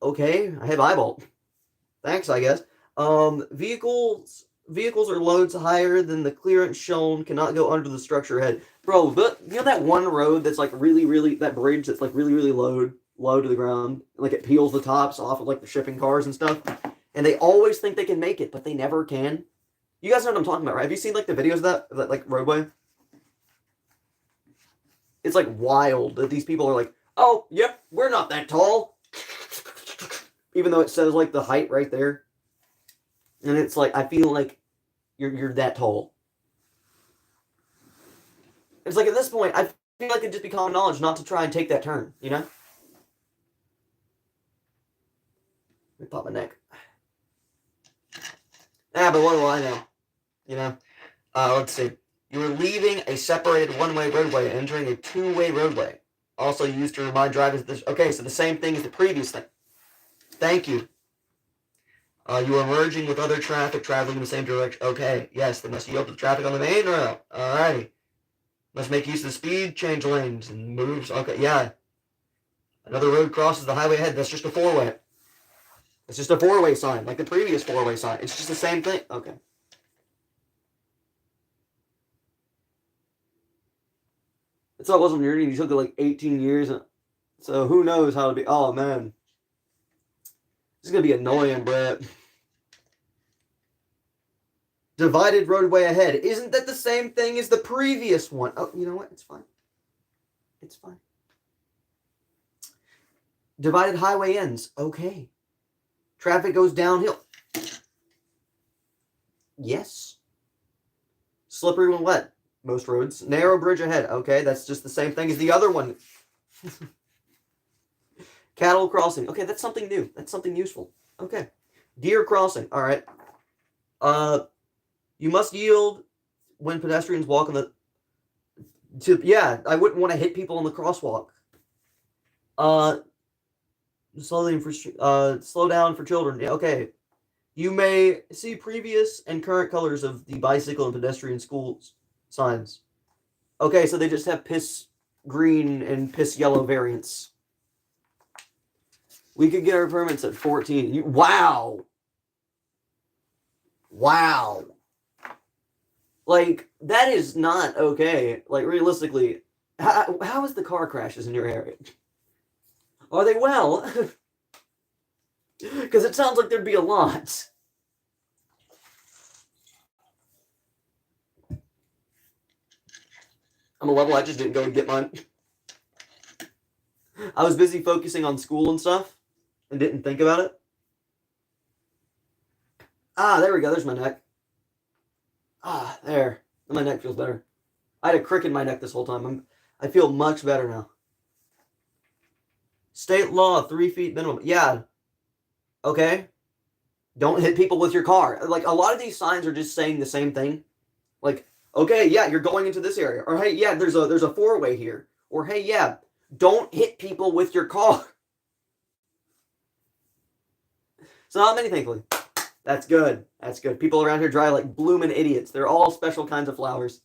Okay, I have eyeball. Thanks, I guess. Vehicles or loads higher than the clearance shown cannot go under the structure ahead. Bro, but you know that one road that's like really, that bridge that's like really low to the ground? Like it peels the tops off of like the shipping cars and stuff? And they always think they can make it, but they never can. You guys know what I'm talking about, right? Have you seen like the videos of that like roadway? It's like wild that these people are like, oh, yep, we're not that tall. Even though it says like the height right there. And it's like, I feel like you're that tall. It's like at this point, I feel like it'd just be common knowledge not to try and take that turn, you know? Let me pop my neck. Ah, but what do I know? You know? Let's see. You were leaving a separated one-way roadway and entering a two-way roadway. Also used to remind drivers this. Okay, so the same thing as the previous thing. Thank you. You are merging with other traffic traveling in the same direction. Okay, yes, they must yield to the traffic on the main road. Alrighty. Must make use of the speed, change lanes, and moves. Okay, yeah. Another road crosses the highway ahead. That's just a four-way. It's just a four-way sign, like the previous four-way sign. It's just the same thing. Okay. That's all it was when you're reading. You took it like 18 years. So who knows how to be. Oh, man. This is going to be annoying, Brett. Divided roadway ahead. Isn't that the same thing as the previous one? Oh, you know what? It's fine. It's fine. Divided highway ends. Okay. Traffic goes downhill. Yes. Slippery when wet. Most roads. Narrow bridge ahead. Okay, that's just the same thing as the other one. Cattle crossing. Okay, that's something new. That's something useful. Okay. Deer crossing. All right. You must yield when pedestrians walk on the. Yeah, I wouldn't want to hit people on the crosswalk. Slow down for children. Yeah, okay. You may see previous and current colors of the bicycle and pedestrian schools signs. Okay, so they just have piss green and piss yellow variants. We could get our permits at 14. Wow. Wow. Like, that is not okay. Like, realistically, how is the car crashes in your area? Are they well? Because it sounds like there'd be a lot. I'm a level, I just didn't go and get mine. I was busy focusing on school and stuff and didn't think about it. Ah, there we go. There's my neck. Ah, there. My neck feels better. I had a crick in my neck this whole time. I feel much better now. State law, 3 feet minimum. Yeah. Okay. Don't hit people with your car. Like, a lot of these signs are just saying the same thing. Like, okay, yeah, you're going into this area. Or, hey, yeah, there's a four-way here. Or, hey, yeah, don't hit people with your car. So not many, thankfully. That's good. That's good. People around here drive like blooming idiots. They're all special kinds of flowers.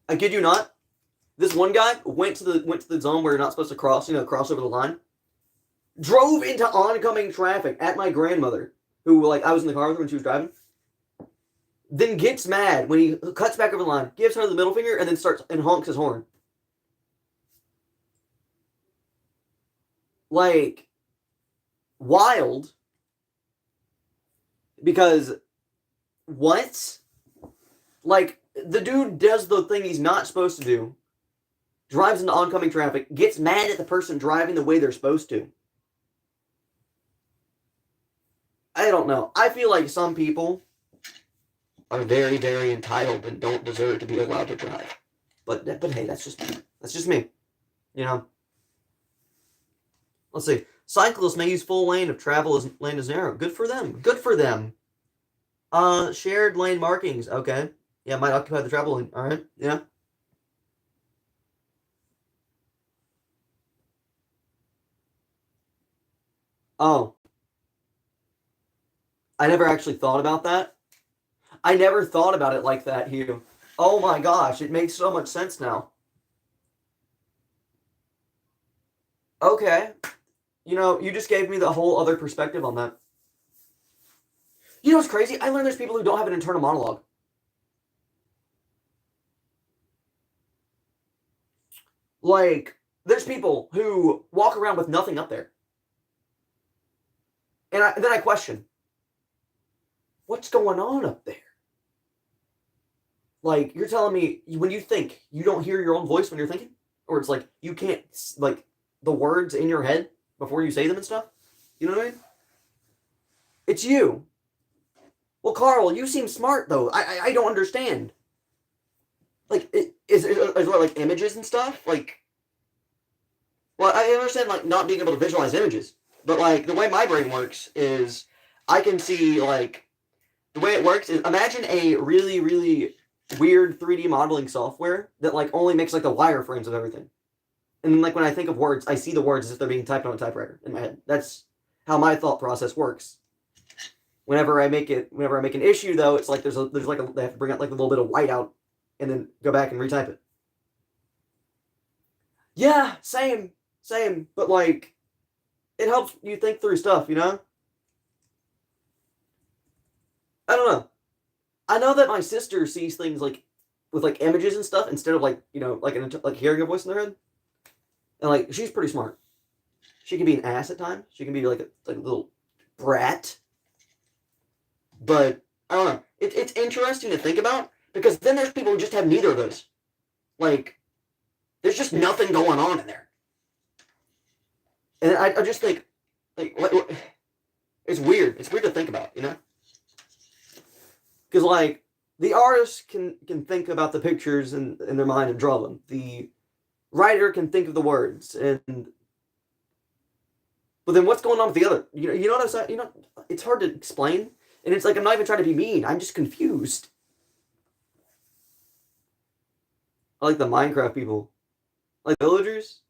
I kid you not. This one guy went to the zone where you're not supposed to cross, cross over the line. Drove into oncoming traffic at my grandmother, who, like, I was in the car with her when she was driving. then gets mad when he cuts back over the line, gives her the middle finger, and then starts and honks his horn. Like, wild. Because, what? Like, the dude does the thing he's not supposed to do, drives into oncoming traffic, gets mad at the person driving the way they're supposed to. I don't know. I feel like some people are very, very entitled and don't deserve to be allowed to drive. But hey, that's just me. You know? Let's see. Cyclists may use full lane if travel is lane is narrow. Good for them. Good for them. Shared lane markings. Okay. Yeah, might occupy the travel lane. All right. Yeah. Oh. I never actually thought about that. I never thought about it like that, Hugh. Oh my gosh, it makes so much sense now. Okay. You know, you just gave me the whole other perspective on that. You know what's crazy? I learned there's people who don't have an internal monologue. Like, there's people who walk around with nothing up there. And then I question, what's going on up there? Like, you're telling me when you think, you don't hear your own voice when you're thinking? Or it's like, you can't, like, the words in your head before you say them and stuff? You know what I mean? It's you. Well, Carl, you seem smart, though. I don't understand. Like, is there, like, images and stuff? Like, well, I understand, like, not being able to visualize images. But, like, the way my brain works is I can see, like, the way it works is imagine a really, really weird 3D modeling software that, like, only makes, like, the wireframes of everything. And then, like, when I think of words, I see the words as if they're being typed on a typewriter in my head. That's how my thought process works. Whenever I make an issue, though, it's like there's like they have to bring out like a little bit of whiteout and then go back and retype it. Yeah, same, but like it helps you think through stuff, you know? I don't know. I know that my sister sees things like with like images and stuff instead of like, you know, like hearing a voice in their head. And like she's pretty smart. She can be an ass at times. She can be like a little brat. But I don't know. It's interesting to think about because then there's people who just have neither of those. Like, there's just nothing going on in there. And I just think, like, it's weird. It's weird to think about, you know? Because, like, the artist can think about the pictures in their mind and draw them. The writer can think of the words. But then what's going on with the other? You know what I'm saying? You know, it's hard to explain. And it's like, I'm not even trying to be mean. I'm just confused. I like the Minecraft people. Like villagers.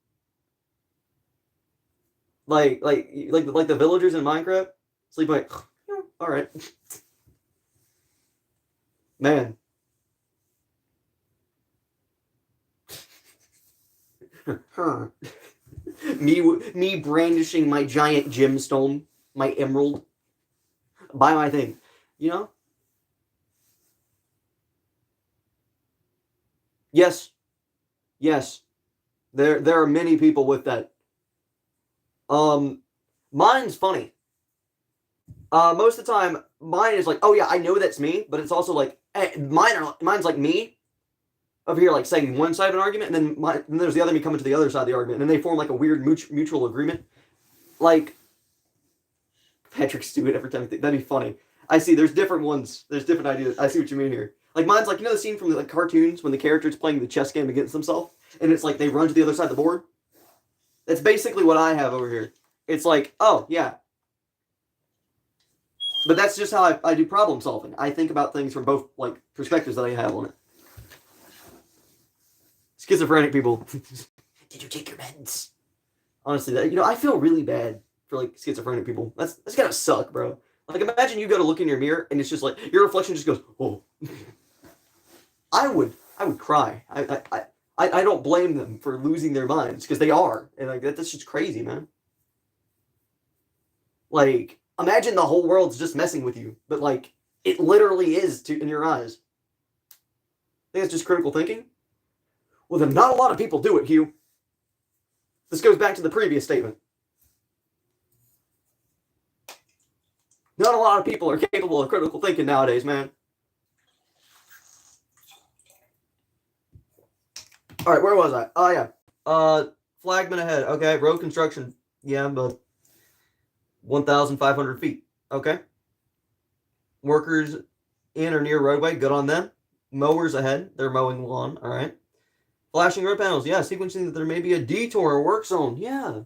Like the villagers in Minecraft. Sleep like, all right. Man. Huh. Me brandishing my giant gemstone, my emerald. Buy my thing, you know? Yes. There are many people with that. Mine's funny. Most of the time, mine is like, oh yeah, I know that's me, but it's also like, mine's like me over here, like saying one side of an argument, and then there's the other me coming to the other side of the argument, and then they form like a weird mutual agreement. Like, Patrick's stupid every time. That'd be funny. I see. There's different ones. There's different ideas. I see what you mean here. Like mine's like, you know the scene from the like cartoons when the character's playing the chess game against themselves, and it's like they run to the other side of the board. That's basically what I have over here. It's like, oh yeah, but that's just how I do problem solving. I think about things from both like perspectives that I have on it. Schizophrenic people. Did you take your meds? Honestly, I feel really bad for like schizophrenic people. That's gotta suck, bro. Like imagine you go to look in your mirror and it's just like your reflection just goes, oh. I would cry. I don't blame them for losing their minds because they are, and like that's just crazy, man. Like imagine the whole world's just messing with you, but like It literally is in your eyes. I think it's just critical thinking. Well, then not a lot of people do it, Hugh. This goes back to the previous statement. Not a lot of people are capable of critical thinking nowadays, man. All right, where was I? Oh, yeah. Flagman ahead. Okay, road construction. Yeah, but 1,500 feet. Okay. Workers in or near roadway. Good on them. Mowers ahead. They're mowing lawn. All right. Flashing road panels. Yeah, sequencing that there may be a detour or work zone. Yeah.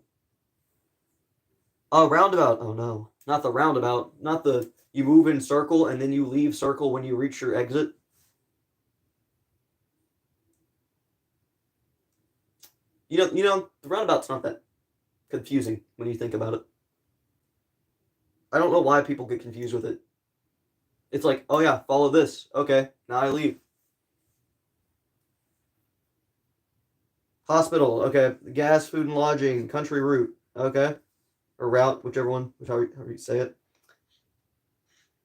Roundabout. Oh, no. Not the roundabout. Not the you move in circle and then you leave circle when you reach your exit. You know, the roundabout's not that confusing when you think about it. I don't know why people get confused with it. It's like, oh yeah, follow this. Okay, now I leave. Hospital. Okay, gas, food, and lodging. Country route. Okay, or route, whichever one, however you say it.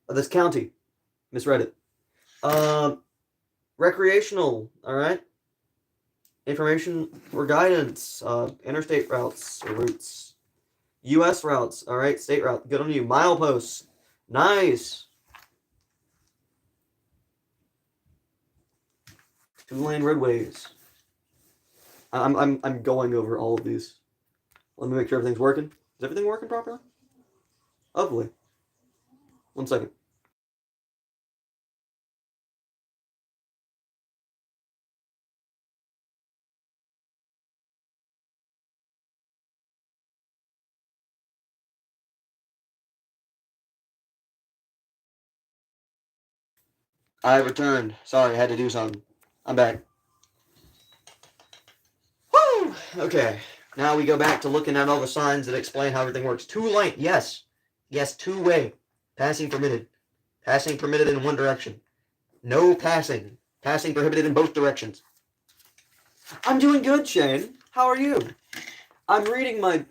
This county. Misread it. Recreational. All right. Information or guidance. Interstate routes or routes. U.S. routes. All right. State route. Good on you. Mileposts. Nice. 2-lane roadways. I'm going over all of these. Let me make sure everything's working. Is everything working properly? Hopefully. 1 second. I returned. Sorry, I had to do something. I'm back. Woo! Okay. Now we go back to looking at all the signs that explain how everything works. 2-lane. Yes. Yes, 2-way. Passing permitted. Passing permitted in one direction. No passing. Passing prohibited in both directions. I'm doing good, Shane. How are you? I'm reading my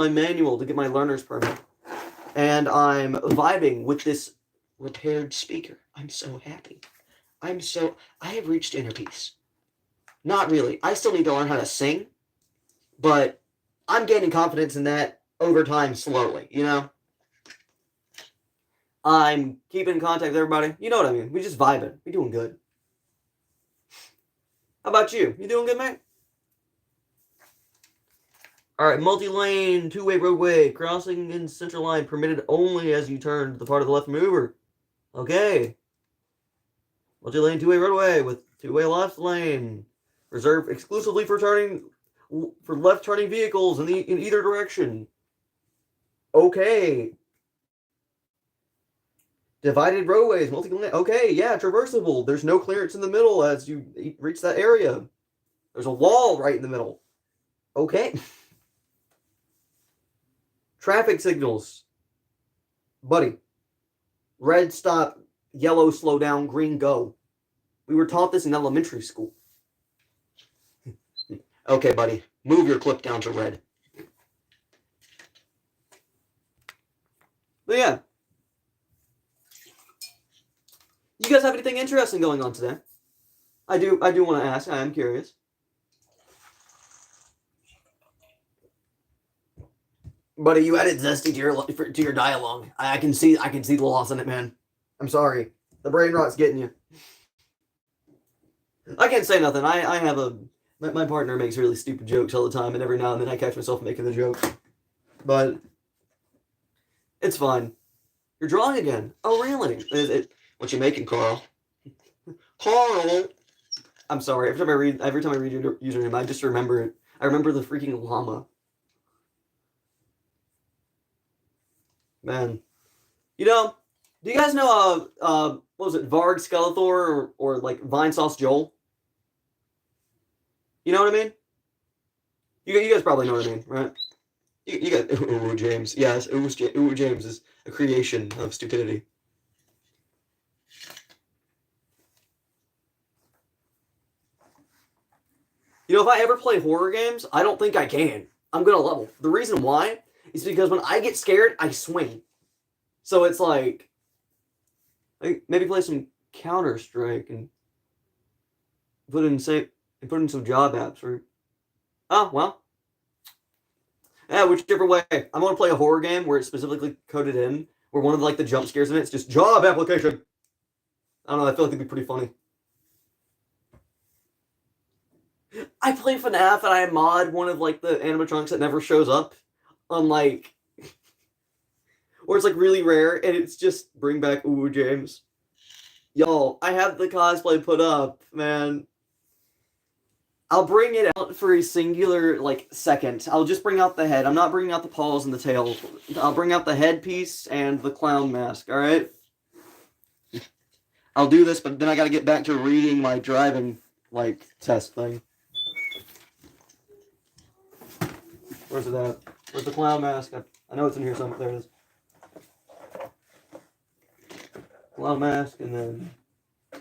manual to get my learner's permit. And I'm vibing with this repaired speaker. I'm so happy. I have reached inner peace. Not really. I still need to learn how to sing, but I'm gaining confidence in that over time slowly, you know? I'm keeping in contact with everybody. You know what I mean? We just vibing. We doing good. How about you? You doing good, mate? All right, multi-lane, 2-way roadway, crossing in center line permitted only as you turn to the part of the left mover. Okay. Multi-lane, 2-way roadway with 2-way left lane, reserved exclusively for left-turning vehicles in either direction. Okay. Divided roadways, multi-lane. Okay, yeah, traversable. There's no clearance in the middle as you reach that area. There's a wall right in the middle. Okay. Traffic signals. Buddy. Red stop, yellow slow down, green go. We were taught this in elementary school. Okay, buddy. Move your clip down to red. But yeah. You guys have anything interesting going on today? I do want to ask. I am curious. Buddy, you added zesty to your dialogue. I can see the loss in it, man. I'm sorry. The brain rot's getting you. I can't say nothing. I have my partner makes really stupid jokes all the time, and every now and then I catch myself making the joke. But it's fine. You're drawing again. Oh, really? What you making, Carl? Carl. I'm sorry. Every time I read your username, I just remember it. I remember the freaking llama. Man. You know, do you guys know what was it, Varg Skeletor or like Vinesauce Joel? You know what I mean? You guys probably know what I mean, right? You got Ooh James. Yes, Ooh James is a creation of stupidity. You know, if I ever play horror games, I don't think I can. I'm gonna level. The reason why is because when I get scared, I swing. So it's like, Maybe play some Counter-Strike and put in some job apps or. Oh well. Yeah, whichever way. I'm gonna play a horror game where it's specifically coded in, where one of the jump scares in it's just job application. I don't know. I feel like it'd be pretty funny. I play FNAF and I mod one of the animatronics that never shows up, on or it's really rare and it's just bring back Ooh James. Y'all, I have the cosplay put up, man. I'll bring it out for a singular second. I'll just bring out the head. I'm not bringing out the paws and the tail. I'll bring out the headpiece and the clown mask. All right. I'll do this, but then I gotta get back to reading my driving test thing. Where's it at? Where's the clown mask? I know it's in here somewhere. There it is. Clown mask, and then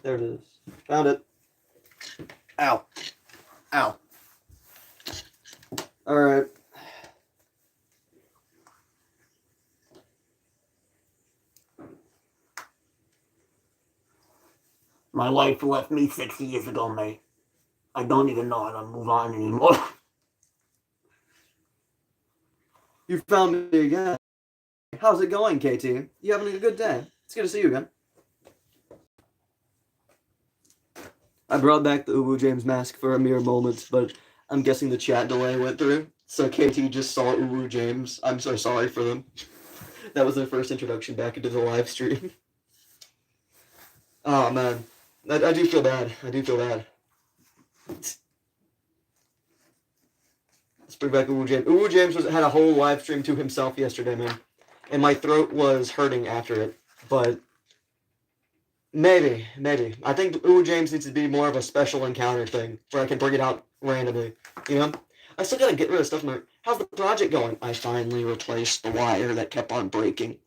there it is. Found it. Ow. Ow. All right. My life left me 60 years ago, mate. I don't even know how to move on anymore. You found me again. How's it going, KT? You having a good day? It's good to see you again. I brought back the Uwu James mask for a mere moment, but I'm guessing the chat delay went through. So KT just saw Uwu James. I'm so sorry for them. That was their first introduction back into the live stream. Oh, man. I do feel bad. I do feel bad. Let's bring back Uwu James. Uwu James had a whole live stream to himself yesterday, man. And my throat was hurting after it. But maybe. I think Uwu James needs to be more of a special encounter thing where I can bring it out randomly. You know? I still gotta get rid of stuff. How's the project going? I finally replaced the wire that kept on breaking.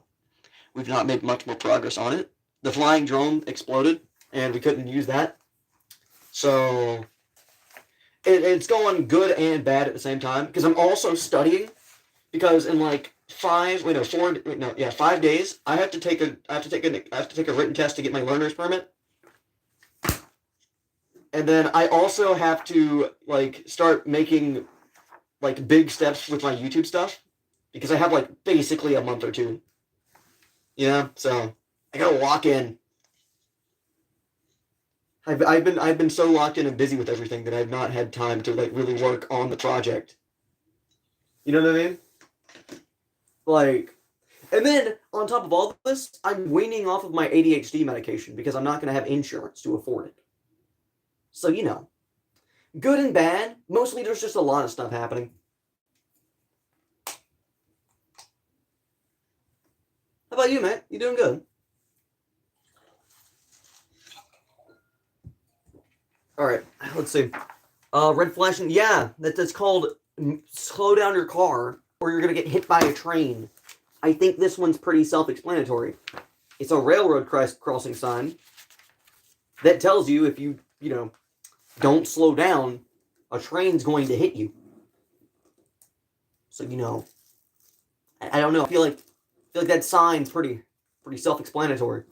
We've not made much more progress on it. The flying drone exploded, and we couldn't use that. So it's going good and bad at the same time, because I'm also studying, because in 5 days I have to take a written test to get my learner's permit. And then I also have to start making big steps with my YouTube stuff, because I have basically a month or two. Yeah, so I gotta lock in. I've been so locked in and busy with everything that I've not had time to really work on the project. You know what I mean? And then on top of all this, I'm weaning off of my ADHD medication because I'm not gonna have insurance to afford it. So good and bad. Mostly there's just a lot of stuff happening. How about you, Matt? You doing good? All right, let's see. Red flashing. Yeah, that's called slow down your car or you're going to get hit by a train. I think this one's pretty self-explanatory. It's a railroad crossing sign that tells you if you don't slow down, a train's going to hit you. So, I don't know. I feel like that sign's pretty self-explanatory.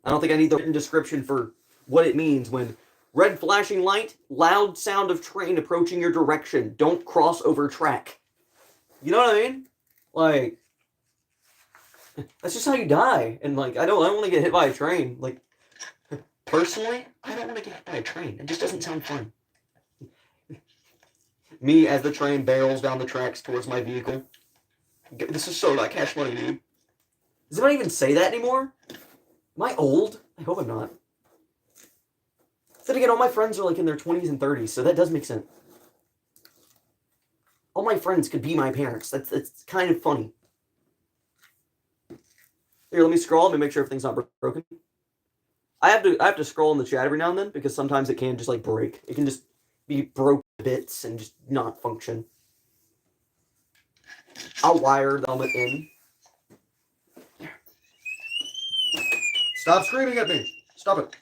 I don't think I need the written description for what it means when red flashing light, loud sound of train approaching your direction. Don't cross over track. You know what I mean? That's just how you die. And I don't want to get hit by a train. Personally, I don't want to get hit by a train. It just doesn't sound fun. Me as the train barrels down the tracks towards my vehicle. This is so not Cash Money, dude. Does anyone even say that anymore? Am I old? I hope I'm not. Then again, all my friends are in their 20s and 30s, so that does make sense. All my friends could be my parents. That's kind of funny. Here, let me scroll. Let me make sure everything's not broken. I have to scroll in the chat every now and then because sometimes it can just break. It can just be broken bits and just not function. I'll wire the helmet in. Stop screaming at me. Stop it.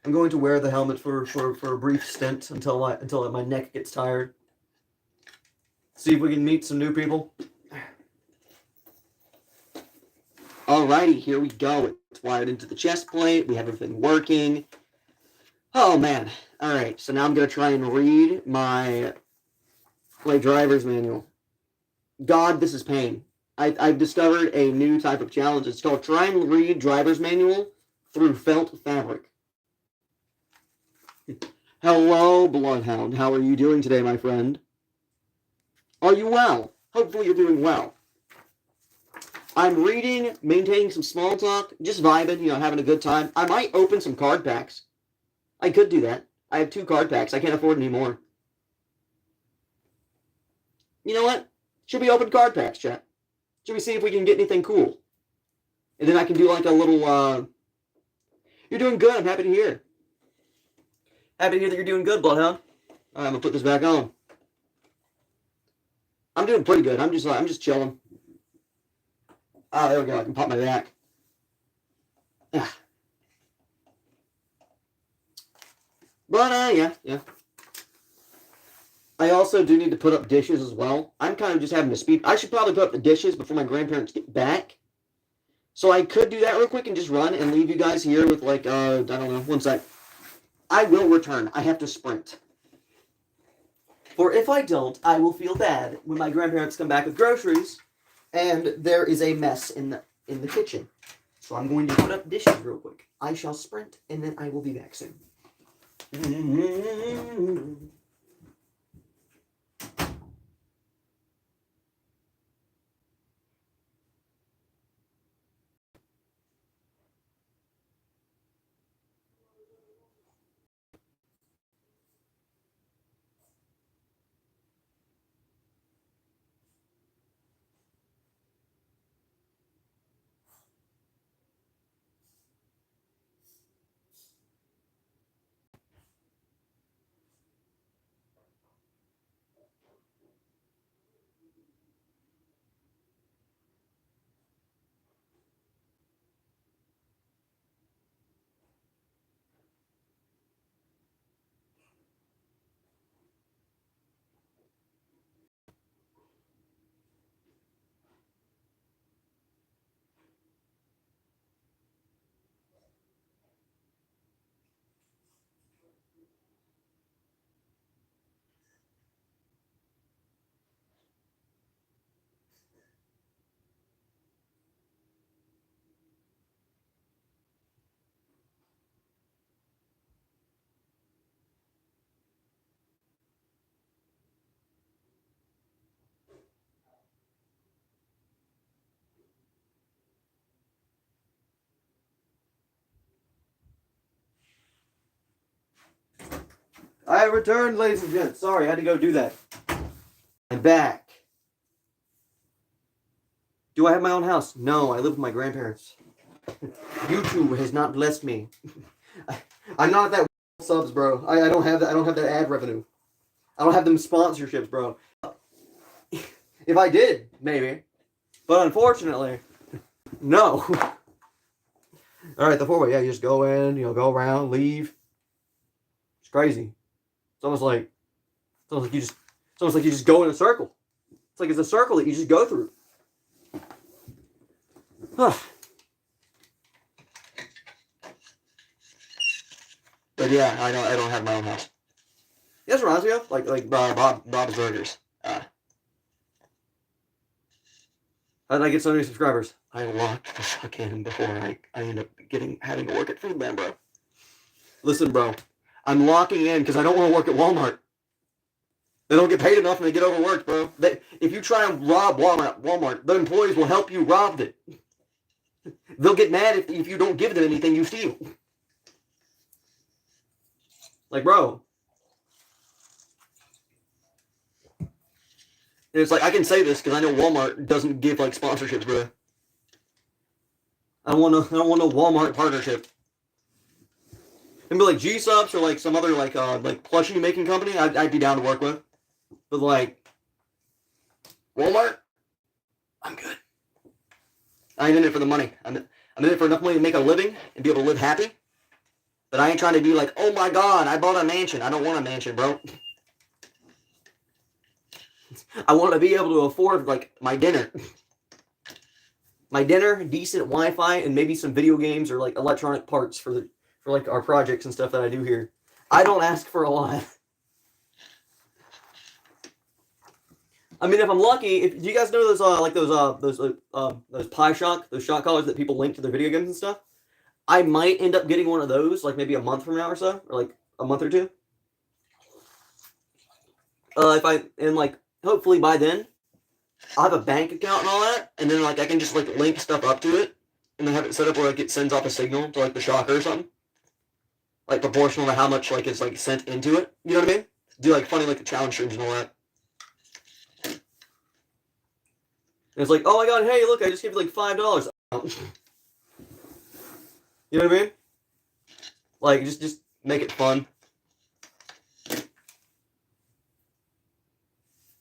I'm going to wear the helmet for a brief stint until my neck gets tired. See if we can meet some new people. Alrighty, here we go. It's wired into the chest plate. We have everything working. Oh man. Alright, so now I'm going to try and read my driver's manual. God, this is pain. I've discovered a new type of challenge. It's called Try and Read Driver's Manual Through Felt Fabric. Hello, Bloodhound. How are you doing today, my friend? Are you well? Hopefully you're doing well. I'm reading, maintaining some small talk, just vibing, having a good time. I might open some card packs. I could do that. I have 2 card packs. I can't afford any more. You know what? Should we open card packs, chat? Should we see if we can get anything cool? And then I can do like a little, You're doing good. I'm happy to hear. Happy to hear that you're doing good, Bloodhound. I'm going to put this back on. I'm doing pretty good. I'm just chilling. Oh, there we go. I can pop my back. Ah. But, yeah. I also do need to put up dishes as well. I'm kind of just having to speed. I should probably put up the dishes before my grandparents get back. So I could do that real quick and just run and leave you guys here with I don't know, one sec. I will return. I have to sprint. For if I don't, I will feel bad when my grandparents come back with groceries and there is a mess in the kitchen. So I'm going to put up dishes real quick. I shall sprint and then I will be back soon. I returned, ladies and gents. Sorry, I had to go do that. I'm back. Do I have my own house? No, I live with my grandparents. YouTube has not blessed me. I'm not at that subs, bro. I don't have that. I don't have that ad revenue. I don't have them sponsorships, bro. If I did, maybe. But unfortunately, no. All right, the 4-way. Yeah, you just go in, go around, leave. It's crazy. It's almost like you just go in a circle. It's like it's a circle that you just go through. But yeah, I don't have my own house. Yes, reminds me of like Bob's Burgers. How did I get so many subscribers? I locked the fuck in before I end up having to work at Food Man, bro. Listen, bro, I'm locking in because I don't want to work at Walmart. They don't get paid enough and they get overworked, bro. If you try and rob Walmart, the employees will help you rob it. They'll get mad if you don't give them anything you steal. Like, bro. And it's like, I can say this because I know Walmart doesn't give sponsorships, bro. I don't want no Walmart partnership. And be like G-Subs or some other plushie making company, I'd be down to work with. But Walmart, I'm good. I ain't in it for the money. I'm in it for enough money to make a living and be able to live happy. But I ain't trying to be like, oh my god, I bought a mansion. I don't want a mansion, bro. I want to be able to afford my dinner. my dinner, decent Wi-Fi, and maybe some video games or like electronic parts for like our projects and stuff that I do here. I don't ask for a lot. I mean, if I'm lucky, if do you guys know those pie shock, those shock collars that people link to their video games and stuff, I might end up getting one of those, like maybe a month from now or so, or like a month or two. Like hopefully by then, I'll have a bank account and all that, and then like I can just like link stuff up to it, and then have it set up where like it sends off a signal to like the shocker or something, like proportional to how much like is like sent into it. You know what I mean? Do like funny like the challenge streams and all that. And it's like, oh my god, hey, look, I just gave you like $5. You know what I mean? Like, just make it fun.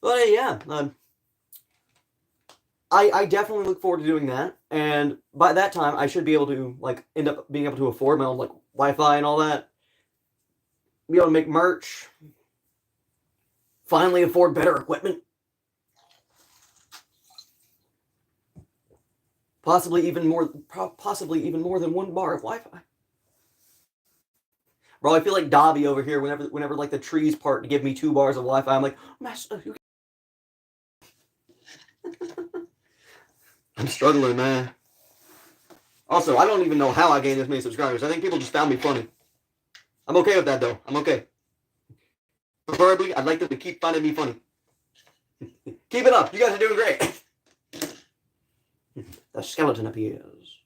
But yeah, I definitely look forward to doing that. And by that time, I should be able to like end up being able to afford my own like Wi-Fi and all that. Be able to make merch. Finally afford better equipment. Possibly even more than 1 bar of Wi-Fi. Bro, I feel like Dobby over here whenever like the trees part to give me 2 bars of Wi-Fi. I'm like, Master, you... I'm struggling, man. Also, I don't even know how I gained this many subscribers. I think people just found me funny. I'm okay with that, though. I'm okay. Preferably, I'd like them to keep finding me funny. Keep it up. You guys are doing great. The skeleton appears.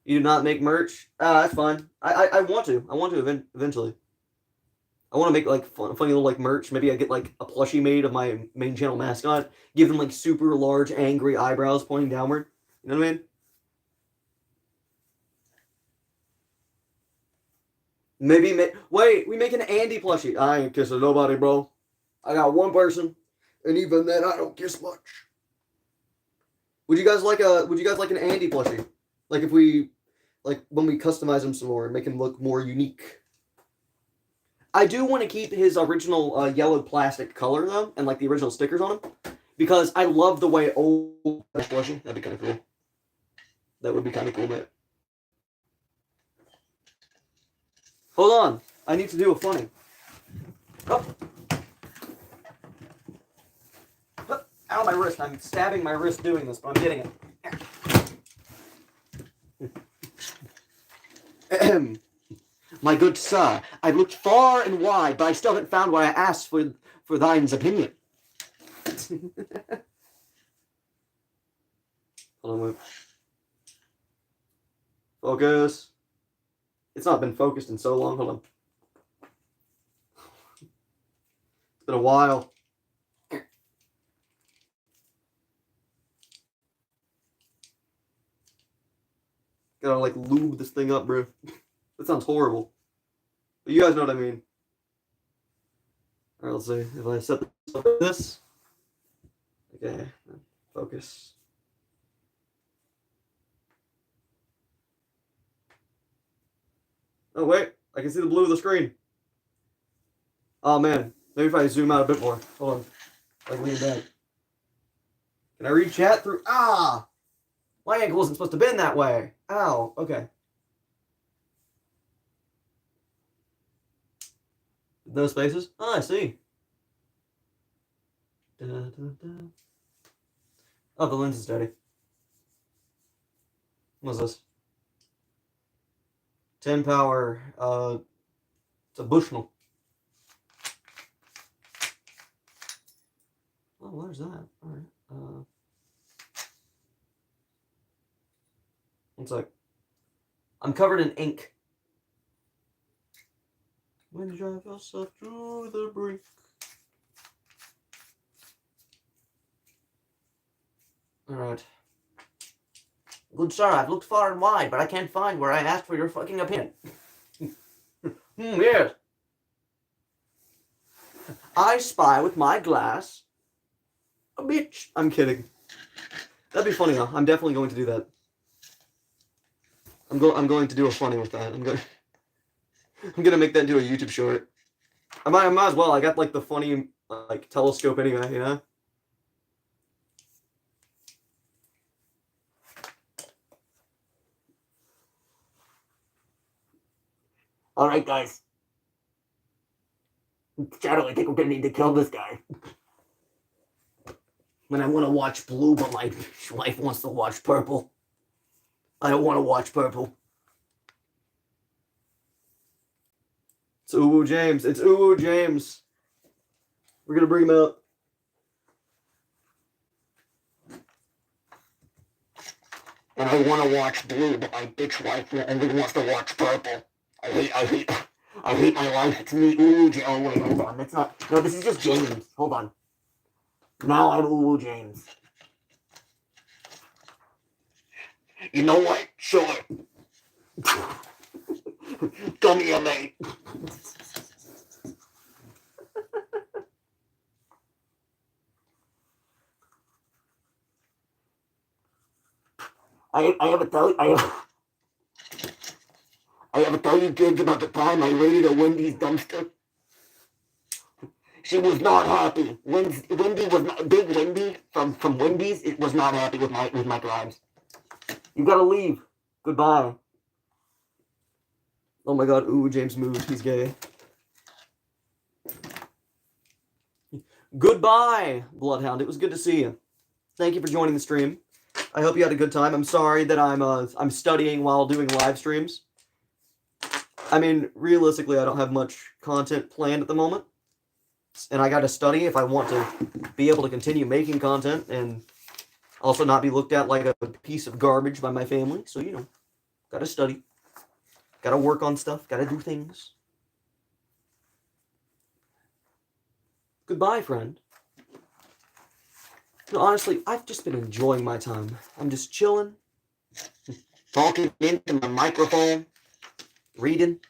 You do not make merch? That's fine. I want to. I want to eventually. I want to make like funny little like merch. Maybe I get like a plushie made of my main channel mascot. Give them like super large angry eyebrows pointing downward. You know what I mean? Wait, we make an Andy plushie. I ain't kissing nobody, bro. I got one person, and even then I don't kiss much. Would you guys like an Andy plushie? Like if we when we customize him some more and make him look more unique. I do want to keep his original yellow plastic color though, and like the original stickers on him, because I love the way old plushie. That'd be kind of cool. That would be kind of cool, mate. Hold on, I need to do a funny. Oh. Ow, my wrist. I'm stabbing my wrist doing this, but I'm getting it. My good sir, I've looked far and wide, but I still haven't found what I asked for thine's opinion. Hold on, wait. Focus. It's not been focused in so long. Hold on. It's been a while. Gotta like lube this thing up, bro. That sounds horrible. But you guys know what I mean. Alright, let's see. If I set this up like this. Okay. Focus. Oh wait, I can see the blue of the screen. Oh man. Maybe if I zoom out a bit more. Hold on. Like lean back. Can I read chat through? Ah! My ankle wasn't supposed to bend that way. Ow. Okay. No spaces? Oh, I see. Da, da, da. Oh, the lens is dirty. What's this? 10 power. It's a Bushnell. Oh, where's that? Alright. One sec. I'm covered in ink. When you drive yourself through the brink. Alright. Good sir, I've looked far and wide, but I can't find where I asked for your fucking opinion. Yes. I spy with my glass a bitch. I'm kidding. That'd be funny, huh? I'm definitely going to do that. I'm going to do a funny with that. I'm gonna make that into a YouTube short. I might as well. I got like the funny like telescope anyway, you know. Alright, guys. Shadow, I think we're gonna need to kill this guy. When I want to watch blue, but my wife wants to watch purple. I don't want to watch purple. It's Uwu James. It's Uwu James. We're gonna bring him out. And I want to watch blue, but my bitch wife only wants to watch purple. I hate my life. It's me, Uwu James. Oh wait, hold on. That's not. No, this is just James. Hold on. Now I'm Uwu James. You know what? Sure. Come here, mate. I have a tell you kids about the time I raided a Wendy's dumpster. She was not happy. Wendy was not, Big Wendy from Wendy's. It was not happy with my crimes. You gotta leave. Goodbye. Oh my god, Uwu James moved. He's gay. Goodbye, Bloodhound. It was good to see you. Thank you for joining the stream. I hope you had a good time. I'm sorry that I'm studying while doing live streams. I mean, realistically, I don't have much content planned at the moment. And I gotta study if I want to be able to continue making content and also not be looked at like a piece of garbage by my family. So, you know, gotta study. Gotta work on stuff. Gotta do things. Goodbye, friend. No, honestly, I've just been enjoying my time. I'm just chilling. Talking into my microphone. Reading.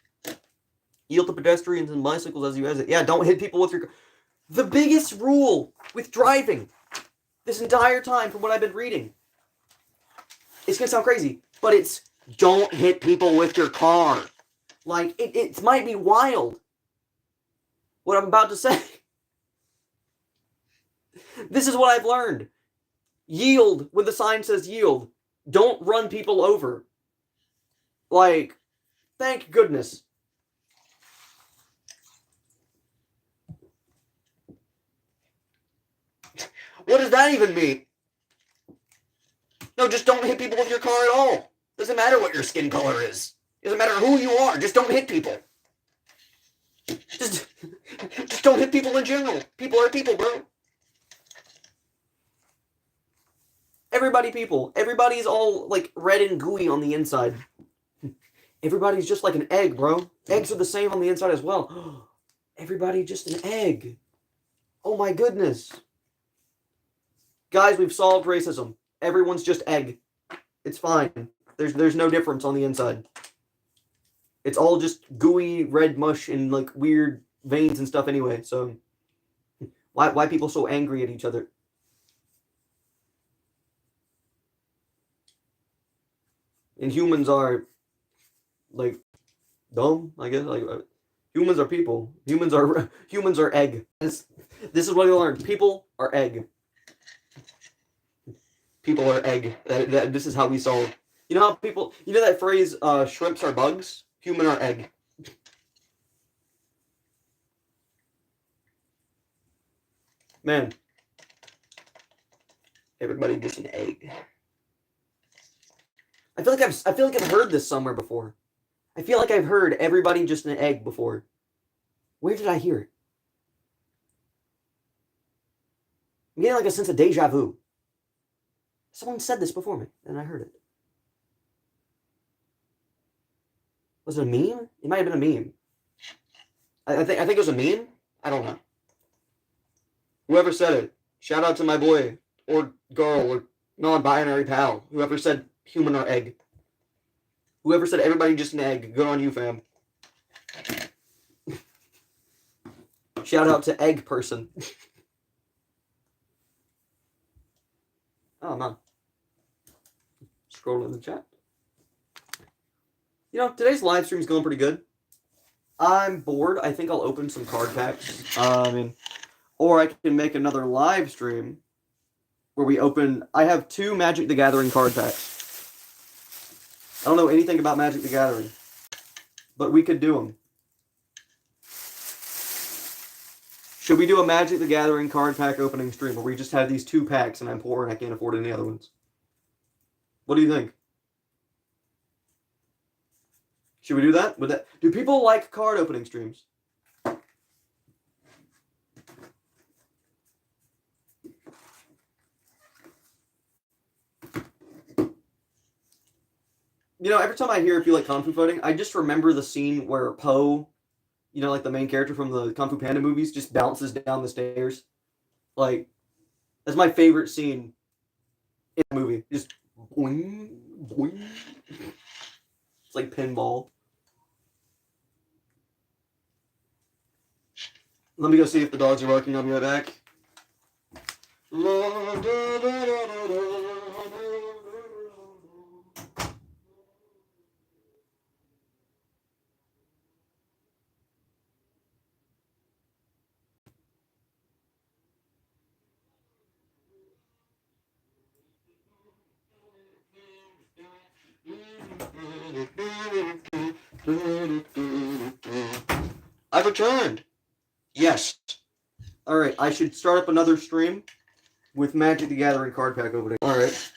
Yield to pedestrians and bicycles as you exit. Yeah, don't hit people with your... The biggest rule with driving this entire time from what I've been reading. It's going to sound crazy, but it's don't hit people with your car. Like, it might be wild what I'm about to say. This is what I've learned. Yield when the sign says yield. Don't run people over. Like, thank goodness. What does that even mean? No, just don't hit people with your car at all. Doesn't matter what your skin color is. Doesn't matter who you are. Just don't hit people. Just don't hit people in general. People are people, bro. Everybody people. Everybody's all like red and gooey on the inside. Everybody's just like an egg, bro. Eggs are the same on the inside as well. Everybody just an egg. Oh my goodness. Guys, we've solved racism. Everyone's just egg. It's fine. There's no difference on the inside. It's all just gooey red mush and like weird veins and stuff anyway. So why people so angry at each other? And humans are like dumb, I guess. Like humans are people. Humans are egg. This is what I learned. People are egg. People are egg. This is how we solve. You know how people... You know that phrase, shrimps are bugs? Human are egg. Man. Everybody just an egg. I feel like I've heard this somewhere before. I feel like I've heard everybody just an egg before. Where did I hear it? I'm getting like a sense of deja vu. Someone said this before me, and I heard it. Was it a meme? It might have been a meme. I think it was a meme. I don't know. Whoever said it, shout out to my boy or girl or non-binary pal. Whoever said human or egg. Whoever said everybody just an egg. Good on you, fam. Shout out to egg person. Oh, man. Scrolling in the chat. You know, today's live stream's going pretty good. I'm bored. I think I'll open some card packs. Or I can make another live stream where we open... I have 2 Magic the Gathering card packs. I don't know anything about Magic the Gathering, but we could do them. Should we do a Magic the Gathering card pack opening stream where we just have these 2 packs and I'm poor and I can't afford any other ones? What do you think? Should we do that? Do people like card opening streams? Every time I hear if you like Kung Fu fighting, I just remember the scene where Po, like the main character from the Kung Fu Panda movies, just bounces down the stairs. Like, that's my favorite scene in the movie. Just boing, boing. It's like pinball. Let me go see if the dogs are barking. I'll be right back. I've returned. Yes. All right. I should start up another stream with Magic the Gathering card pack opening. All right.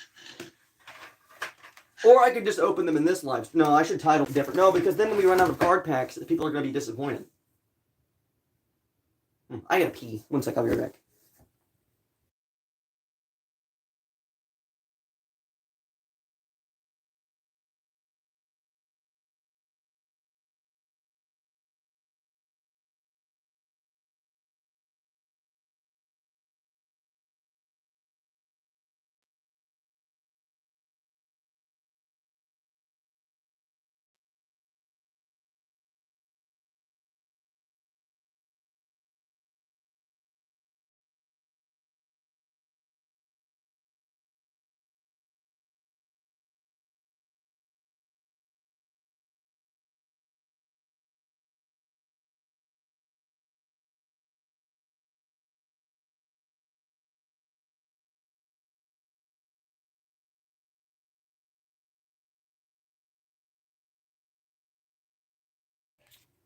Or I could just open them in this live. No, I should title different. No, because then when we run out of card packs, people are going to be disappointed. I gotta pee. One sec. I'll be right back.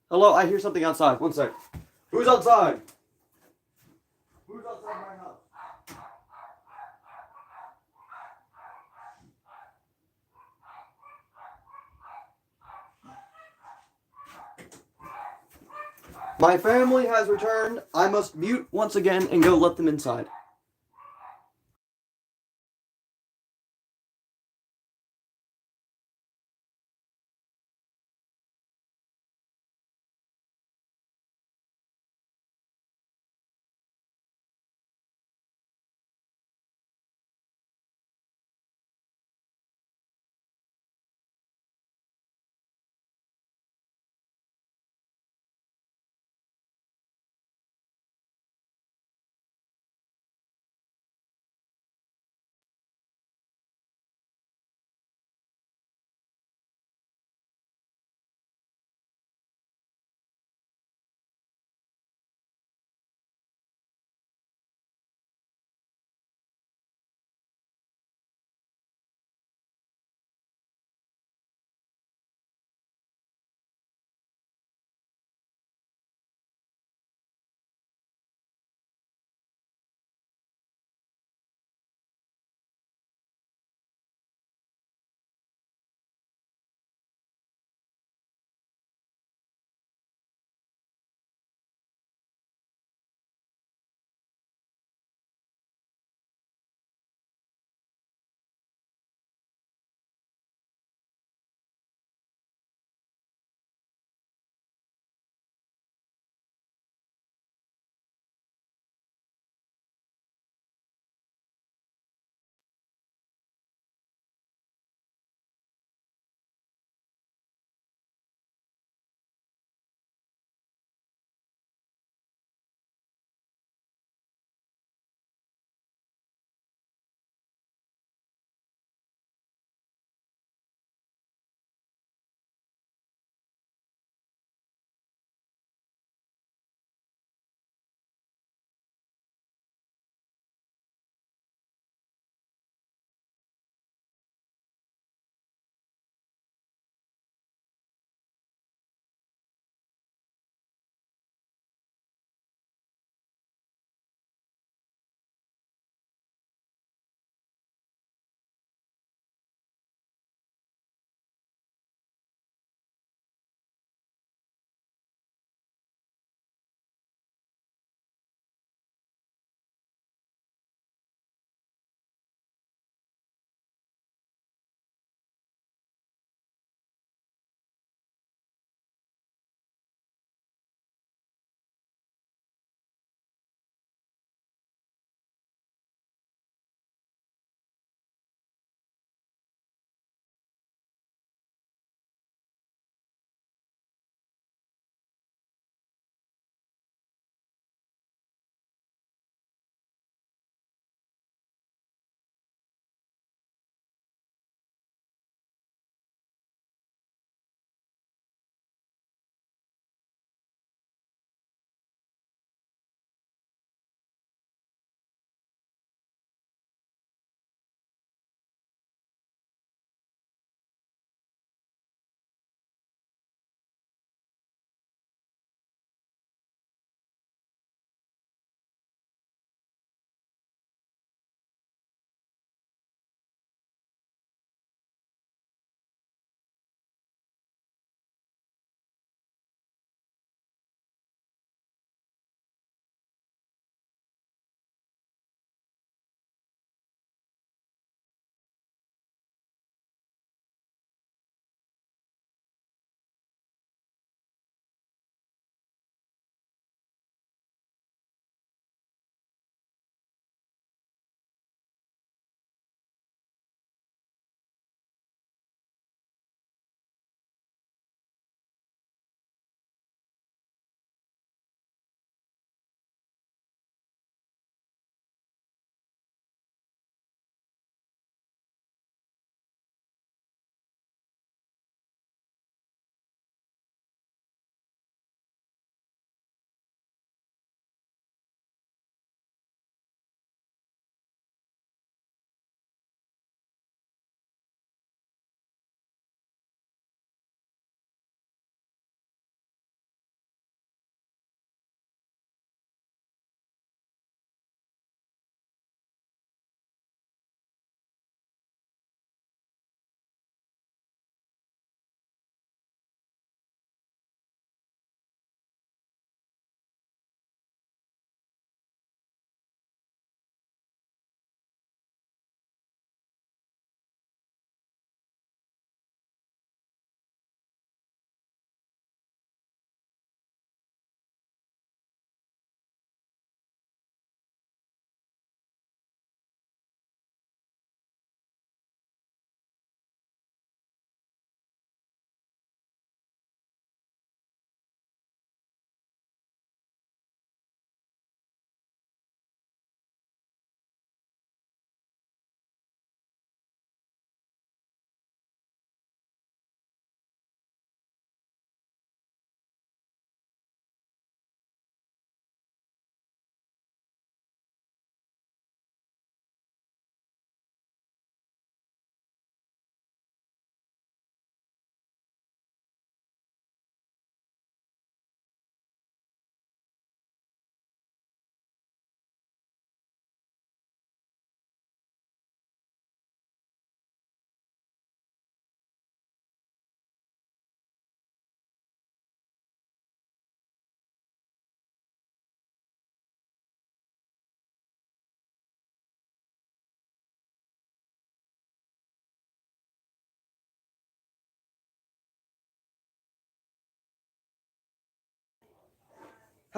Hello, I hear something outside. One sec. Who's outside? Who's outside my house? My family has returned. I must mute once again and go let them inside.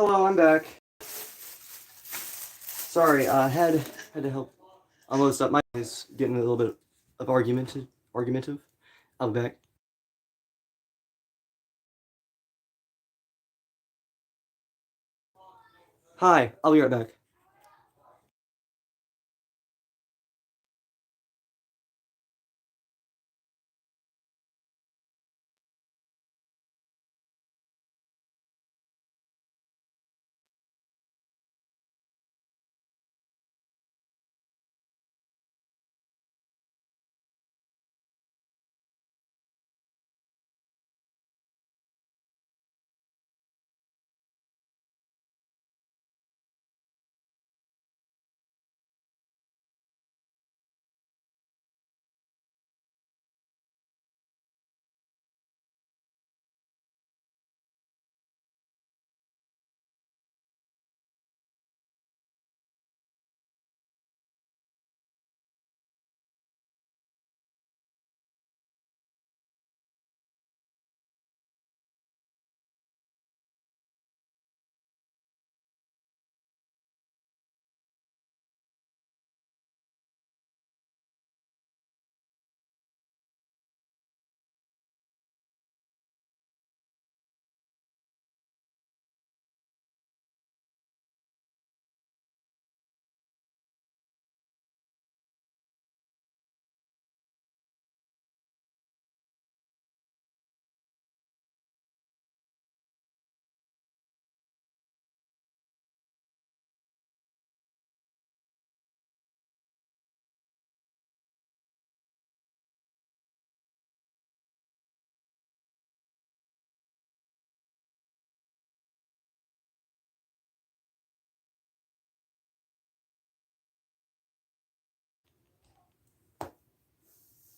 Hello, I'm back. Sorry, had to help unload stuff. My is getting a little bit of argumentative. I'll be back. Hi, I'll be right back.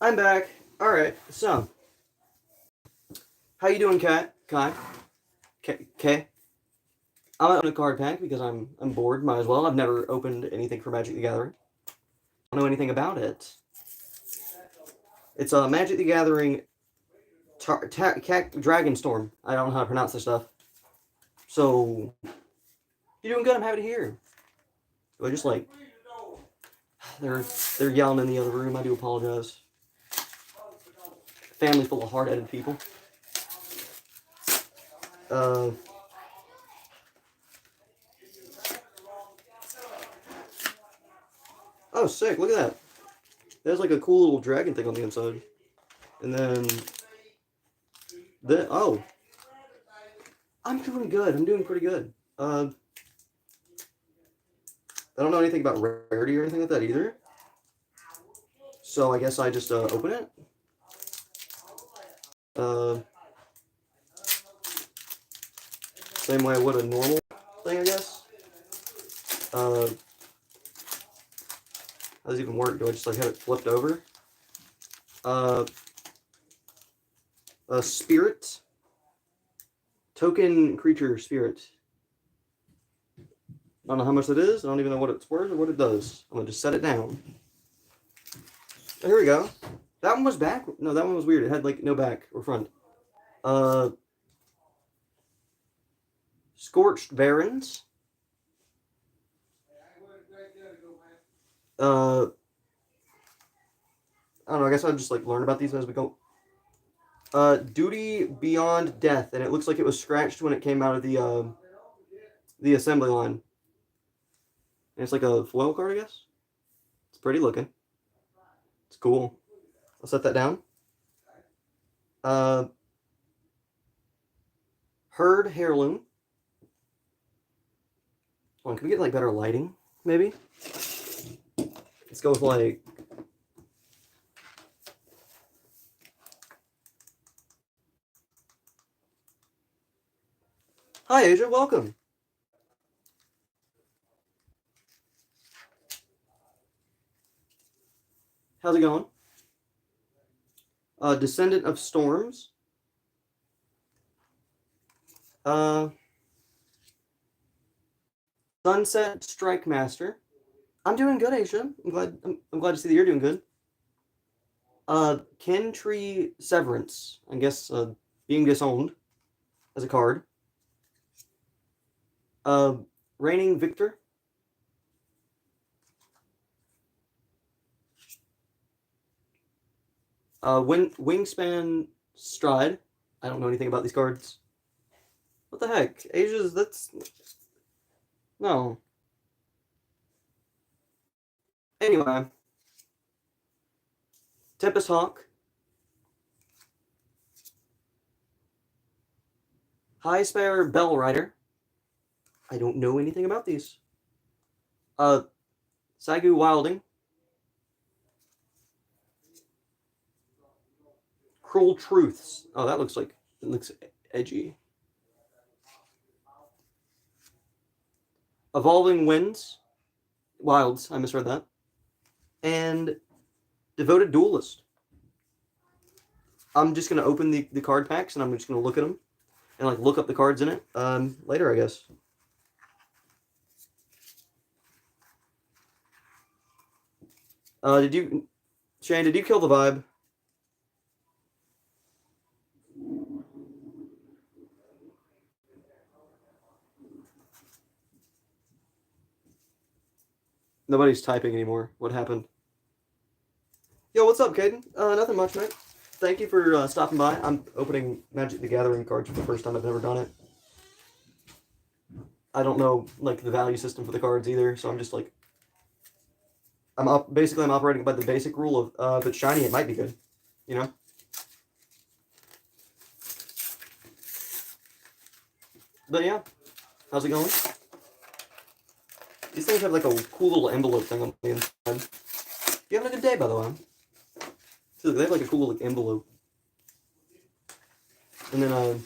I'm back. All right. So, how you doing, Kat? Kai? K. I'm gonna open a card pack because I'm bored. Might as well. I've never opened anything for Magic the Gathering. I don't know anything about it. It's a Magic the Gathering Dragon Storm. I don't know how to pronounce this stuff. So, you're doing good. I'm happy to hear. I just like they're yelling in the other room. I do apologize. Family full of hard-headed people. Oh, sick! Look at that. There's like a cool little dragon thing on the inside, and then oh, I'm doing good. I'm doing pretty good. I don't know anything about rarity or anything like that either. So I guess I just open it. Same way I would a normal thing, I guess. How does it even work? Do I just like have it flipped over? A spirit. Token creature spirit. I don't know how much it is. I don't even know what it's worth or what it does. I'm gonna just set it down. Oh, here we go. That one was back. No, that one was weird. It had like no back or front. Scorched Barrens. I don't know. I guess I'll just like learn about these as we go. Duty Beyond Death, and it looks like it was scratched when it came out of the assembly line. And it's like a foil card, I guess. It's pretty looking. It's cool. I'll set that down. Herd Heirloom. Hold on, can we get like better lighting, maybe? Let's go with like. Hi, Asia. Welcome. How's it going? Descendant of Storms. Sunset Strike Master. I'm doing good, Asia. I'm glad to see that you're doing good. Kin Tree Severance. I guess being disowned as a card. Reigning Victor. Wingspan Stride. I don't know anything about these cards. What the heck? Asia's, that's... No. Anyway. Tempest Hawk. High Spare Bell Rider. I don't know anything about these. Sagu Wilding. Cruel Truths. Oh, that looks like... It looks edgy. Evolving Winds. Wilds. I misread that. And Devoted Duelist. I'm just going to open the card packs and I'm just going to look at them and like look up the cards in it later, I guess. Shane, did you kill the vibe? Nobody's typing anymore. What happened? Yo, what's up, Caden? Nothing much, mate. Thank you for stopping by. I'm opening Magic the Gathering cards for the first time. I've never done it. I don't know like the value system for the cards either, so I'm just like I'm operating by the basic rule of if it's shiny, it might be good, you know. But yeah, how's it going? These things have like a cool little envelope thing on the inside. You having a good day, by the way? So they have like a cool like envelope, and then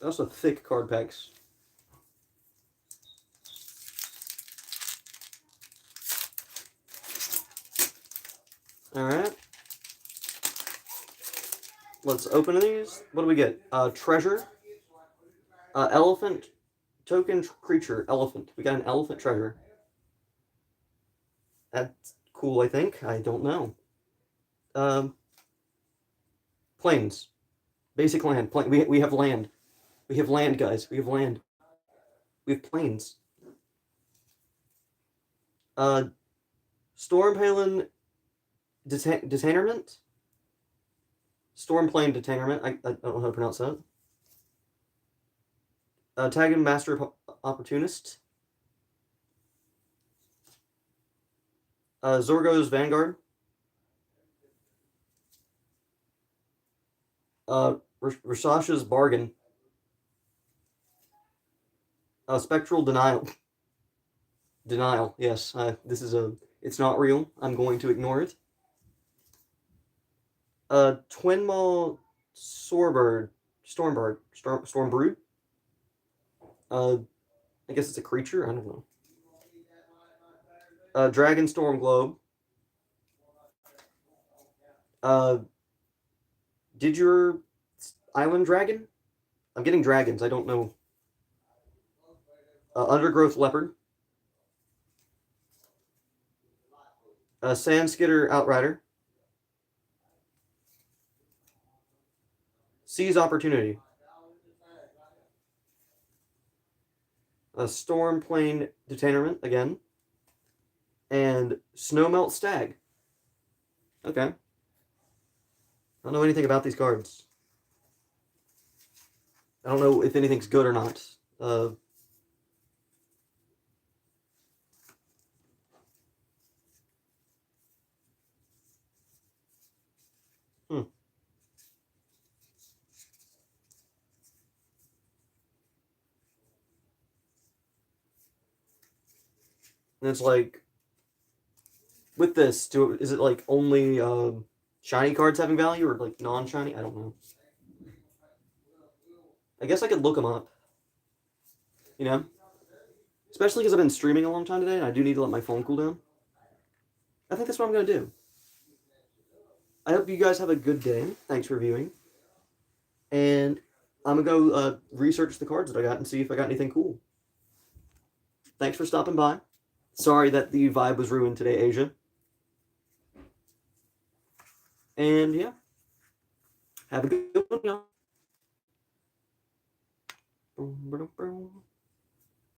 also thick card packs. All right. Let's open these. What do we get? Treasure. Elephant. Token creature. Elephant. We got an elephant treasure. That's cool, I think. I don't know. Plains. Basic land. We have land. We have land, guys. We have land. We have plains. Stormpalin Detainment? Stormplane Detainment. I don't know how to pronounce that. Tagging Master Opportunist. Zorgo's Vanguard. Rashasha's Bargain. Spectral Denial. Denial, yes. This is it's not real. I'm going to ignore it. Twin Maw Stormbird. Stormbrood. I guess it's a creature. I don't know. Dragon Storm Globe. Did your Island Dragon? I'm getting dragons. I don't know. Undergrowth Leopard. Sandskitter Outrider. Seize Opportunity. Stormplane Detainment again. And Snowmelt Stag. Okay. I don't know anything about these cards. I don't know if anything's good or not. And it's like, with this, is it like only shiny cards having value or like non-shiny? I don't know. I guess I could look them up. You know? Especially because I've been streaming a long time today and I do need to let my phone cool down. I think that's what I'm going to do. I hope you guys have a good day. Thanks for viewing. And I'm going to go research the cards that I got and see if I got anything cool. Thanks for stopping by. Sorry that the vibe was ruined today, Asia. And yeah. Have a good one, y'all. Boom, boom, boom.